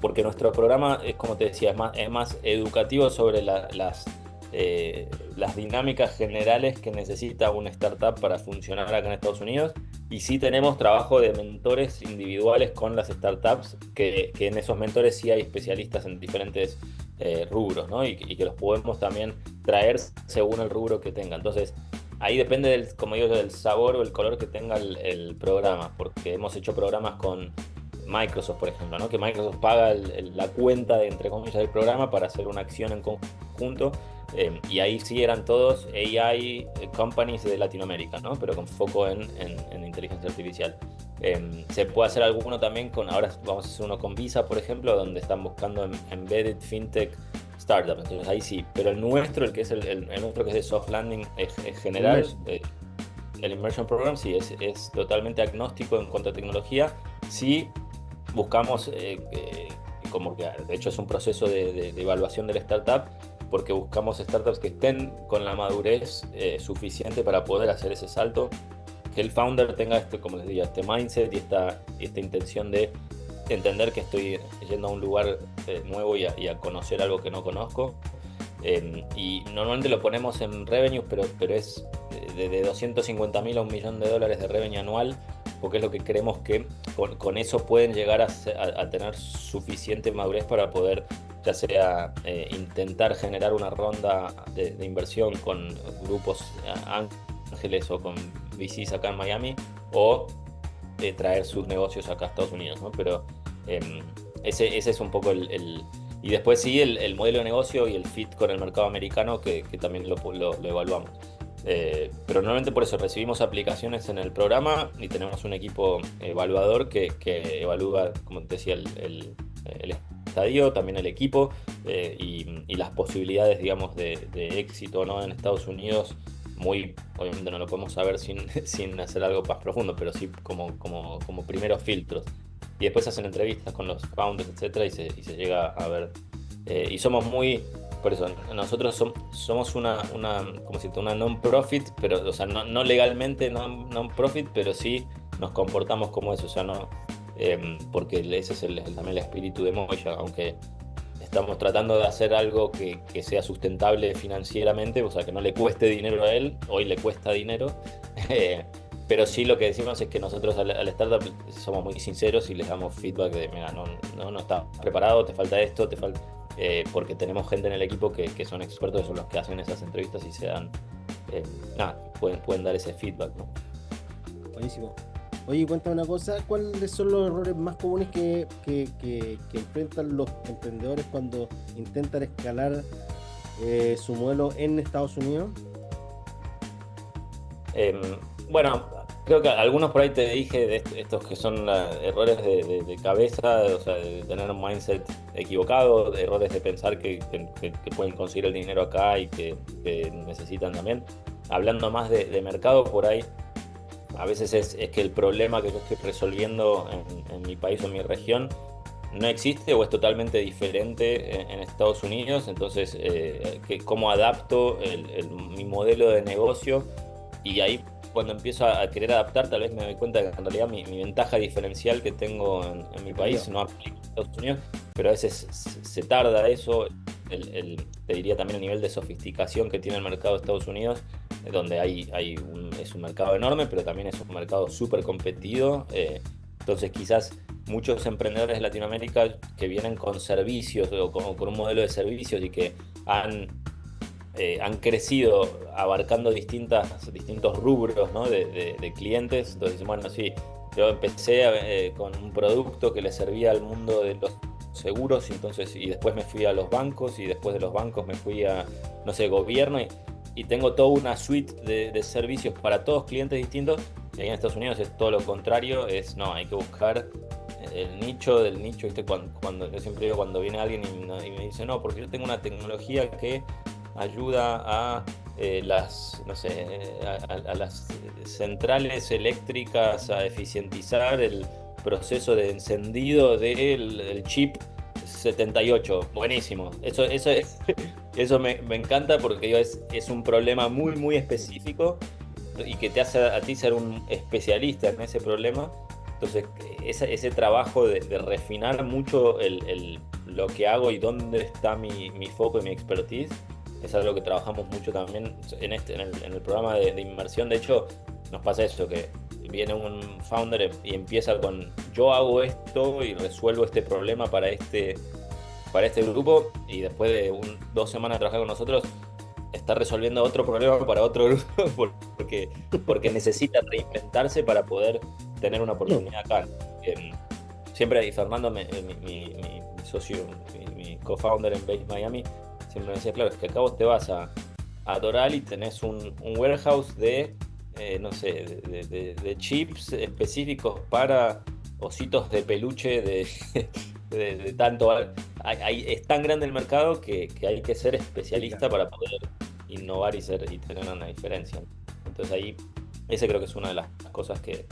[SPEAKER 3] porque nuestro programa es, como te decía, es más educativo sobre las dinámicas generales que necesita una startup para funcionar acá en Estados Unidos. Y sí tenemos trabajo de mentores individuales con las startups, que en esos mentores sí hay especialistas en diferentes rubros, ¿no? Y que los podemos también traer según el rubro que tenga. Entonces, ahí depende como digo, del sabor o el color que tenga el programa, porque hemos hecho programas con Microsoft, por ejemplo, ¿no? Que Microsoft paga la cuenta, entre comillas, del programa para hacer una acción en conjunto. Y ahí sí eran todos AI companies de Latinoamérica, ¿no? Pero con foco en inteligencia artificial. Se puede hacer alguno también ahora vamos a hacer uno con Visa, por ejemplo, donde están buscando embedded fintech startup. Entonces ahí sí, pero el nuestro, que es el nuestro que es de soft landing es general, el Immersion Program sí es totalmente agnóstico en cuanto a tecnología. Sí buscamos, como que de hecho es un proceso de evaluación de la startup, porque buscamos startups que estén con la madurez suficiente para poder hacer ese salto, que el founder tenga como les digo, este mindset y esta intención de entender que estoy yendo a un lugar nuevo y a conocer algo que no conozco. Y normalmente lo ponemos en revenues, pero es de 250.000 a $1.000.000 de revenue anual, porque es lo que creemos que con eso pueden llegar a tener suficiente madurez para poder, ya sea intentar generar una ronda de inversión con grupos ángeles o con VCs acá en Miami, o traer sus negocios acá a Estados Unidos, ¿no? Pero ese es un poco y después sí el modelo de negocio y el fit con el mercado americano que también lo evaluamos. Pero normalmente por eso recibimos aplicaciones en el programa y tenemos un equipo evaluador que evalúa, como te decía, el estadio, también el equipo y las posibilidades, digamos, de éxito, ¿no? En Estados Unidos. Obviamente no lo podemos saber sin hacer algo más profundo, pero sí como primeros filtros. Y después hacen entrevistas con los founders, etcétera, y se llega a ver. Y somos por eso, nosotros somos una non-profit, pero, o sea, no legalmente non-profit, pero sí nos comportamos como eso, o sea, no, porque ese es también el espíritu de Moya, aunque estamos tratando de hacer algo que sea sustentable financieramente, o sea, que no le cueste dinero a él, hoy le cuesta dinero, pero sí lo que decimos es que nosotros al startup somos muy sinceros y les damos feedback de, mira, no estás preparado, te falta esto, porque tenemos gente en el equipo que son expertos, que son los que hacen esas entrevistas y pueden dar ese feedback, ¿no?
[SPEAKER 1] Buenísimo. Oye, cuéntame una cosa, ¿cuáles son los errores más comunes que enfrentan los emprendedores cuando intentan escalar su modelo en Estados Unidos?
[SPEAKER 3] Bueno, creo que algunos por ahí te dije de estos que son errores de cabeza, o sea, de tener un mindset equivocado, errores de pensar que pueden conseguir el dinero acá y que necesitan también. Hablando más de mercado por ahí, a veces es que el problema que yo estoy resolviendo en mi país o en mi región no existe o es totalmente diferente en Estados Unidos, entonces cómo adapto mi modelo de negocio, y ahí cuando empiezo a querer adaptar tal vez me doy cuenta que en realidad mi ventaja diferencial que tengo en mi país no aplica en Estados Unidos, pero a veces se tarda eso, te diría también el nivel de sofisticación que tiene el mercado de Estados Unidos, donde es un mercado enorme, pero también es un mercado súper competido. Entonces quizás muchos emprendedores de Latinoamérica que vienen con servicios o con un modelo de servicios y que han crecido abarcando distintos rubros, ¿no? de clientes. Entonces, bueno, sí, yo empecé con un producto que le servía al mundo de los seguros, y después me fui a los bancos, y después de los bancos me fui a, no sé, gobierno, y tengo toda una suite de servicios para todos clientes distintos. Y ahí en Estados Unidos es todo lo contrario, hay que buscar el nicho del nicho, ¿viste? Cuando yo siempre digo, cuando viene alguien y me dice, no, porque yo tengo una tecnología que ayuda a las centrales eléctricas a eficientizar el proceso de encendido del chip 78. Buenísimo. Eso me encanta, porque es un problema muy, muy específico y que te hace a ti ser un especialista en ese problema. Entonces, ese trabajo de refinar mucho lo que hago y dónde está mi foco y mi expertise, es algo que trabajamos mucho también en el programa de inmersión. De hecho, nos pasa eso, que viene un founder y empieza con, yo hago esto y resuelvo este problema para este grupo, y después de 2 semanas de trabajar con nosotros está resolviendo otro problema para otro grupo porque necesita reinventarse para poder tener una oportunidad acá. Siempre, y Fernando, mi socio, mi co-founder en Base Miami, siempre me decía, claro, es que acá vos te vas a Doral y tenés un warehouse de chips específicos para ositos de peluche de tanto. Es tan grande el mercado que hay que ser especialista para poder innovar y tener una diferencia. Entonces ahí, ese creo que es una de las cosas que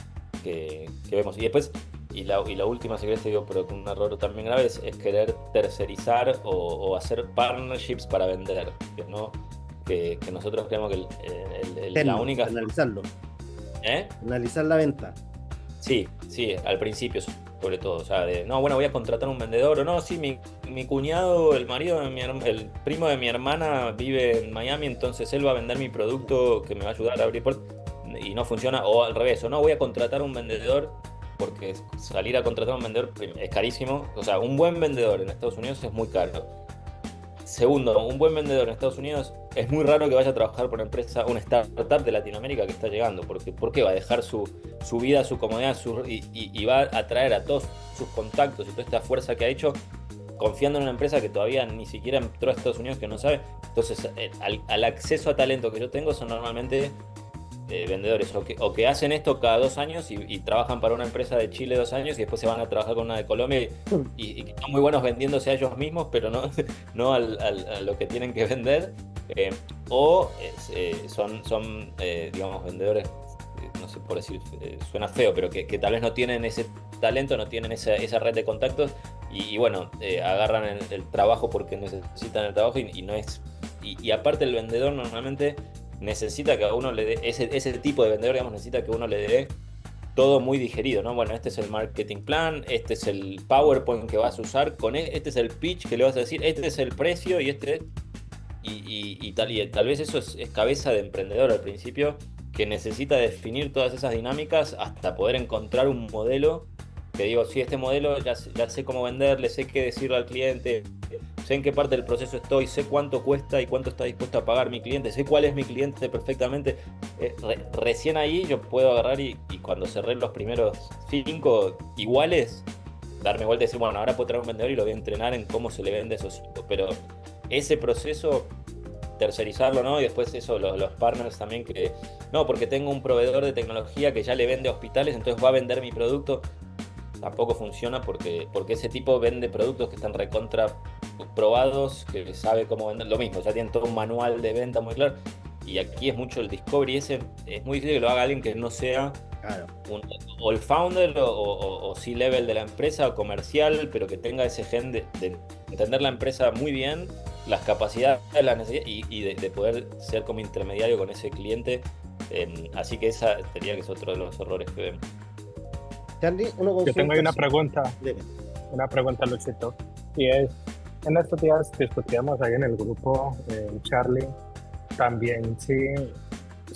[SPEAKER 3] vemos. Y después, y la última, si querés te digo, pero un error también grave, es querer tercerizar o hacer partnerships para vender, que nosotros creemos que la única...
[SPEAKER 1] Analizarlo. Analizar la venta.
[SPEAKER 3] Sí, al principio. sobre todo. O sea, no, bueno, voy a contratar un vendedor, o no, sí, mi cuñado, el marido de el primo de mi hermana vive en Miami, entonces él va a vender mi producto que me va a ayudar a abrir puertas, y no funciona, o al revés, o no, voy a contratar un vendedor, porque salir a contratar un vendedor es carísimo. O sea, un buen vendedor en Estados Unidos es muy caro. Segundo, un buen vendedor en Estados Unidos es muy raro que vaya a trabajar por una empresa, una startup de Latinoamérica que está llegando, porque ¿por qué va a dejar su vida, su comodidad, y va a atraer a todos sus contactos y toda esta fuerza que ha hecho confiando en una empresa que todavía ni siquiera entró a Estados Unidos, que no sabe? Entonces, al acceso a talento que yo tengo son normalmente vendedores o que hacen esto cada 2 años y trabajan para una empresa de Chile 2 años y después se van a trabajar con una de Colombia y que son muy buenos vendiéndose a ellos mismos, pero no, no a lo que tienen que vender. Digamos, vendedores, no sé por decir, suena feo, pero que tal vez no tienen ese talento, no tienen esa red de contactos y bueno, agarran el trabajo porque necesitan el trabajo y no es... Y aparte el vendedor normalmente necesita que a uno le dé, ese tipo de vendedor, digamos, necesita que uno le dé todo muy digerido, ¿no? Bueno, este es el marketing plan, este es el PowerPoint que vas a usar, este es el pitch que le vas a decir, este es el precio y tal vez eso es cabeza de emprendedor al principio, que necesita definir todas esas dinámicas hasta poder encontrar un modelo que digo, sí, este modelo ya sé cómo venderle, sé qué decirle al cliente, sé en qué parte del proceso estoy, sé cuánto cuesta y cuánto está dispuesto a pagar mi cliente, sé cuál es mi cliente perfectamente. Recién ahí yo puedo agarrar y cuando cerré los primeros 5 iguales, darme vuelta y decir, bueno, ahora puedo traer un vendedor y lo voy a entrenar en cómo se le vende esos 5. Pero ese proceso, tercerizarlo, ¿no? Y después eso, los partners también, que no, porque tengo un proveedor de tecnología que ya le vende a hospitales, entonces va a vender mi producto. Tampoco funciona porque ese tipo vende productos que están recontra probados, que sabe cómo vender. Lo mismo, ya tienen todo un manual de venta muy claro. Y aquí es mucho el discovery, ese es muy difícil que lo haga alguien que no sea o el founder o C-level de la empresa o comercial, pero que tenga ese gen de entender la empresa muy bien, las capacidades, las necesidades y de poder ser como intermediario con ese cliente. Así que esa diría que es otro de los errores que vemos.
[SPEAKER 1] Charlie,
[SPEAKER 2] yo tengo ahí una pregunta, Luchito, y es, en estos días discutíamos ahí en el grupo, Charlie, también si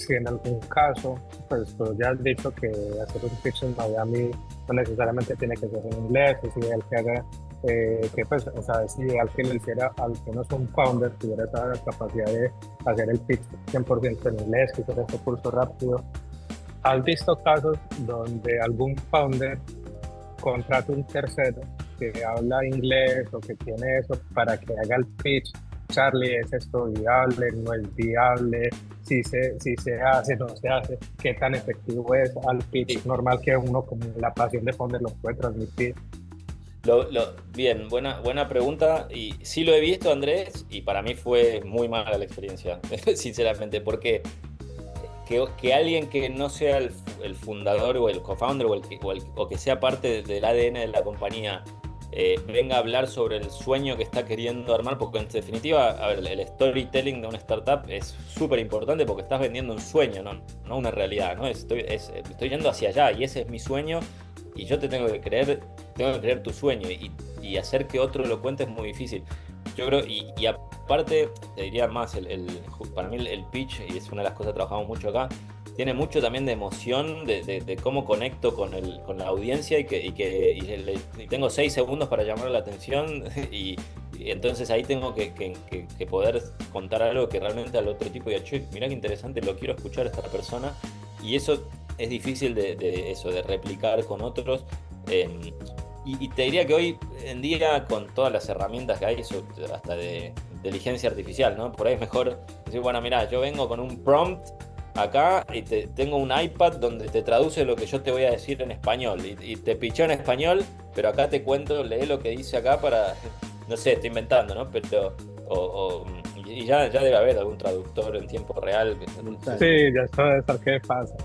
[SPEAKER 2] en algún caso, pues tú ya has dicho que hacer un pitch en Miami no necesariamente tiene que ser en inglés, es ideal que haga, que pues, o sea, es ideal que le hiciera al que no es un founder, tuviera esa capacidad de hacer el pitch 100% en inglés, que fuera ese curso rápido. ¿Has visto casos donde algún founder contrata un tercero que habla inglés o que tiene eso para que haga el pitch? Charlie, ¿es esto viable? ¿No es viable? Si se hace, no se hace. ¿Qué tan efectivo es al pitch normal que uno con la pasión de founder lo puede transmitir?
[SPEAKER 3] Bien, buena pregunta. Y sí lo he visto, Andrés, y para mí fue muy mala la experiencia, sinceramente, porque que alguien que no sea el fundador o el co-founder o que sea parte del ADN de la compañía venga a hablar sobre el sueño que está queriendo armar, porque en definitiva, a ver, el storytelling de una startup es súper importante porque estás vendiendo un sueño, no una realidad, ¿no? Estoy yendo hacia allá y ese es mi sueño y yo tengo que creer tu sueño y hacer que otro lo cuente es muy difícil. Yo creo, y aparte, te diría más, para mí el pitch, y es una de las cosas que trabajamos mucho acá, tiene mucho también de emoción, de cómo conecto con la audiencia y tengo 6 segundos para llamar la atención y entonces ahí tengo que poder contar algo que realmente al otro tipo diga, che, mirá qué interesante, lo quiero escuchar a esta persona, y eso es difícil de replicar con otros. Y te diría que hoy en día, con todas las herramientas que hay, hasta de inteligencia artificial, ¿no? Por ahí es mejor decir, bueno, mira, yo vengo con un prompt acá y tengo un iPad donde te traduce lo que yo te voy a decir en español y te picheo en español, pero acá te cuento, lee lo que dice acá para, no sé, estoy inventando, ¿no? Pero, y ya debe haber algún traductor en tiempo real.
[SPEAKER 2] Sí, ya sabes qué pasa.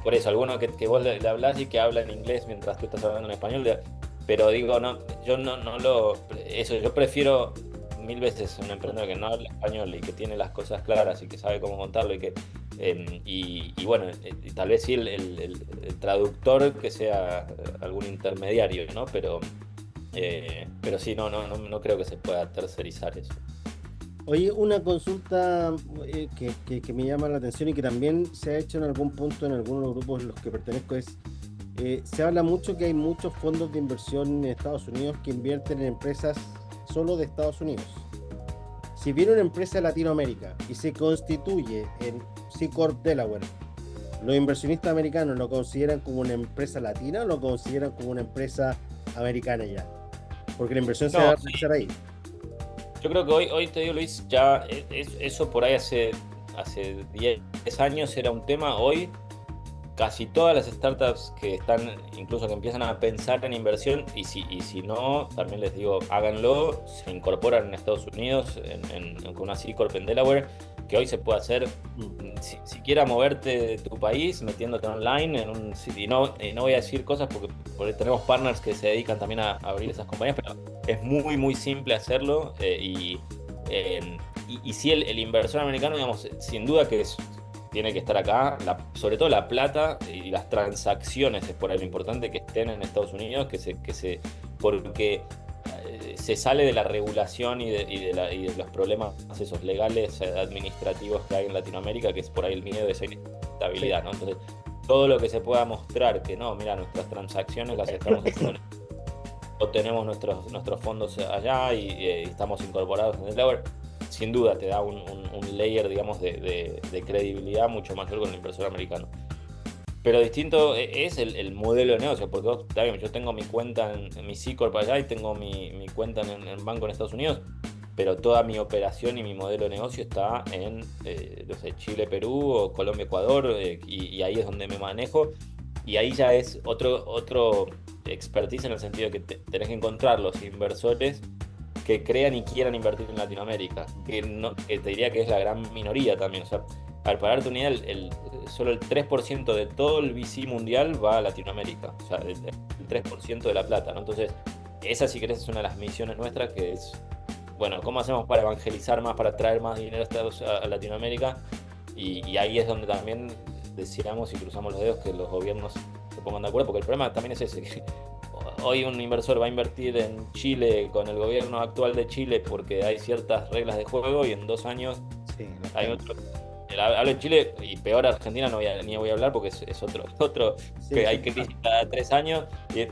[SPEAKER 3] Por eso, alguno que vos le hablás y que habla en inglés mientras tú estás hablando en español, pero digo, no, yo no lo... Eso, yo prefiero mil veces un emprendedor que no habla español y que tiene las cosas claras y que sabe cómo contarlo y bueno, tal vez sí el traductor que sea algún intermediario, ¿no? Pero sí, no creo que se pueda tercerizar eso.
[SPEAKER 1] Oye, una consulta que me llama la atención y que también se ha hecho en algún punto en algunos de los grupos en los que pertenezco es, se habla mucho que hay muchos fondos de inversión en Estados Unidos que invierten en empresas solo de Estados Unidos. Si viene una empresa de Latinoamérica y se constituye en C Corp Delaware, ¿los inversionistas americanos lo consideran como una empresa latina o lo consideran como una empresa americana ya? Porque la inversión se va a realizar ahí.
[SPEAKER 3] Yo creo que hoy te digo, Luis, ya eso por ahí hace 10 años era un tema. Hoy casi todas las startups que están, incluso que empiezan a pensar en inversión, y si no, también les digo, háganlo, se incorporan en Estados Unidos con una C Corp en Delaware, que hoy se puede hacer, siquiera moverte de tu país, metiéndote online, y no voy a decir cosas porque tenemos partners que se dedican también a abrir esas compañías, pero es muy, muy simple hacerlo, y sí, el inversor americano, digamos, sin duda que tiene que estar acá, sobre todo la plata y las transacciones es por ahí lo importante que estén en Estados Unidos, porque se sale de la regulación y de los problemas esos legales, administrativos que hay en Latinoamérica, que es por ahí el miedo de esa inestabilidad, ¿no? Entonces, todo lo que se pueda mostrar que no, mira, nuestras transacciones las estamos haciendo o tenemos nuestros fondos allá y estamos incorporados en el Delaware, sin duda te da un layer, digamos, de credibilidad mucho mayor con el inversor americano. Pero distinto es el modelo de negocio, porque yo tengo mi cuenta en mi C Corp allá y tengo mi cuenta en banco en Estados Unidos, pero toda mi operación y mi modelo de negocio está en no sé, Chile, Perú o Colombia, Ecuador, y ahí es donde me manejo. Y ahí ya es otro expertise en el sentido de que tenés que encontrar los inversores que crean y quieran invertir en Latinoamérica, que te diría que es la gran minoría también. O sea, para darte una idea, solo el 3% de todo el VC mundial va a Latinoamérica, o sea, el 3% de la plata, ¿no? Entonces, esa, si querés, es una de las misiones nuestras, que es, bueno, ¿cómo hacemos para evangelizar más, para traer más dinero a Latinoamérica? Y ahí es donde también deseamos y cruzamos los dedos que los gobiernos se pongan de acuerdo, porque el problema también es ese, que hoy un inversor va a invertir en Chile con el gobierno actual de Chile porque hay ciertas reglas de juego y en 2 años hay otro. Hablo en Chile y peor Argentina ni voy a hablar porque es otro que hay crisis cada 3 años. Y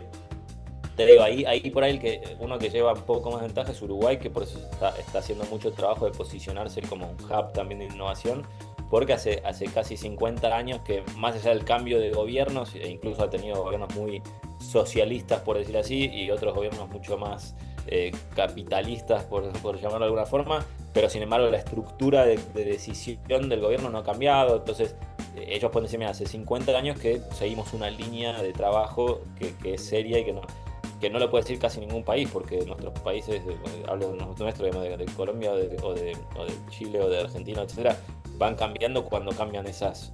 [SPEAKER 3] te digo, ahí por ahí uno que lleva un poco más de ventaja es Uruguay, que por eso está haciendo mucho trabajo de posicionarse como un hub también de innovación, porque hace casi 50 años que, más allá del cambio de gobiernos, e incluso ha tenido gobiernos muy socialistas, por decir así, y otros gobiernos mucho más capitalistas, por llamarlo de alguna forma, pero sin embargo la estructura de decisión del gobierno no ha cambiado. Entonces ellos pueden decir, mira, hace 50 años que seguimos una línea de trabajo que es seria y que no lo puede decir casi ningún país, porque nuestros países, hablo nuestro, de Colombia o de Chile o de Argentina, etcétera, van cambiando cuando cambian esos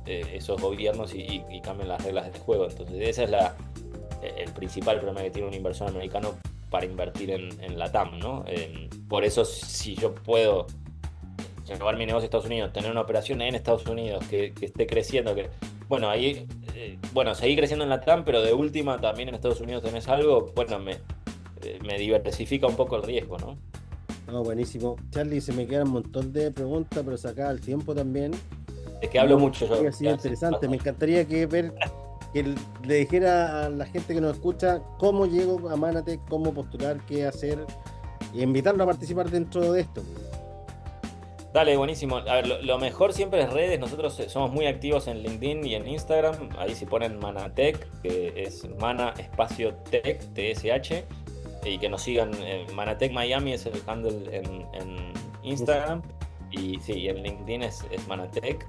[SPEAKER 3] gobiernos y cambian las reglas del juego. Entonces ese es el principal problema que tiene un inversor americano para invertir en LATAM, ¿no? Por eso, si yo puedo llevar mi negocio a Estados Unidos, tener una operación en Estados Unidos que esté creciendo, bueno, ahí, seguir creciendo en LATAM, pero de última también en Estados Unidos tenés algo, bueno, me diversifica un poco el riesgo, ¿no?
[SPEAKER 1] No, buenísimo. Charlie, se me quedan un montón de preguntas, pero se acaba el tiempo también.
[SPEAKER 3] Es que hablo mucho yo.
[SPEAKER 1] Ha sido interesante. Me encantaría que le dijera a la gente que nos escucha cómo llego a Manatech, cómo postular, qué hacer, y invitarlo a participar dentro de esto.
[SPEAKER 3] Dale, buenísimo. A ver, lo mejor siempre es redes. Nosotros somos muy activos en LinkedIn y en Instagram. Ahí si ponen Manatech, que es Mana espacio Tech, TSH, y que nos sigan. Manatech Miami es el handle en Instagram. Y sí, en LinkedIn es Manatech,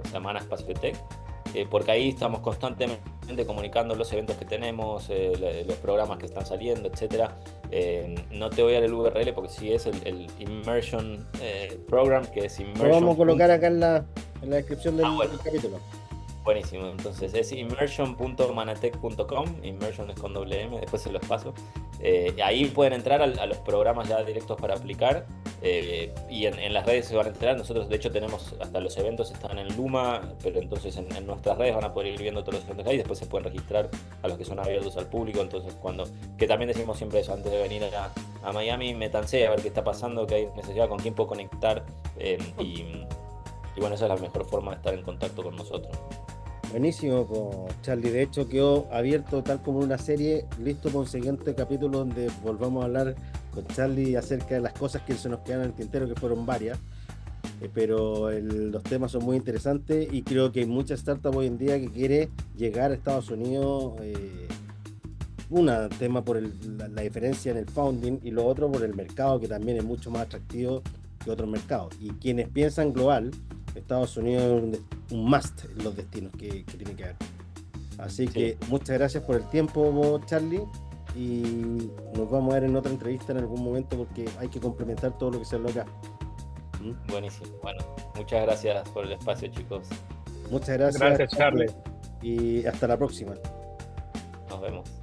[SPEAKER 3] o sea, Mana espacio Tech. Porque ahí estamos constantemente comunicando los eventos que tenemos, los programas que están saliendo, etcétera. No te voy a dar el URL porque sí es el Immersion Program, que es Immersion.
[SPEAKER 1] Lo vamos a colocar acá en la descripción del capítulo.
[SPEAKER 3] Buenísimo, entonces es immersion.manatech.com, Immersion es con doble M, después se los paso. Ahí pueden entrar a los programas ya directos para aplicar. Y en las redes se van a enterar. Nosotros, de hecho, tenemos hasta los eventos están en Luma, pero entonces en nuestras redes van a poder ir viendo todos los eventos que hay. Después se pueden registrar a los que son abiertos al público. Entonces, que también decimos siempre eso antes de venir a Miami, métanse a ver qué está pasando, qué hay necesidad, con quién puedo conectar. Y bueno, esa es la mejor forma de estar en contacto con nosotros.
[SPEAKER 1] Buenísimo, Charlie. De hecho, quedó abierto tal como una serie, listo para un siguiente capítulo donde volvamos a hablar con Charlie acerca de las cosas que se nos quedan en el tintero, que fueron varias. Pero los temas son muy interesantes y creo que hay muchas startups hoy en día que quiere llegar a Estados Unidos. Un tema por la diferencia en el founding y lo otro por el mercado, que también es mucho más atractivo que otros mercados. Y quienes piensan global, Estados Unidos es un must en los destinos que tiene que haber. Así que muchas gracias por el tiempo, Charlie, y nos vamos a ver en otra entrevista en algún momento porque hay que complementar todo lo que se habla acá.
[SPEAKER 3] Buenísimo. Bueno, muchas gracias por el espacio, chicos.
[SPEAKER 1] Muchas gracias.
[SPEAKER 2] Gracias, Charlie.
[SPEAKER 1] Y hasta la próxima.
[SPEAKER 3] Nos vemos.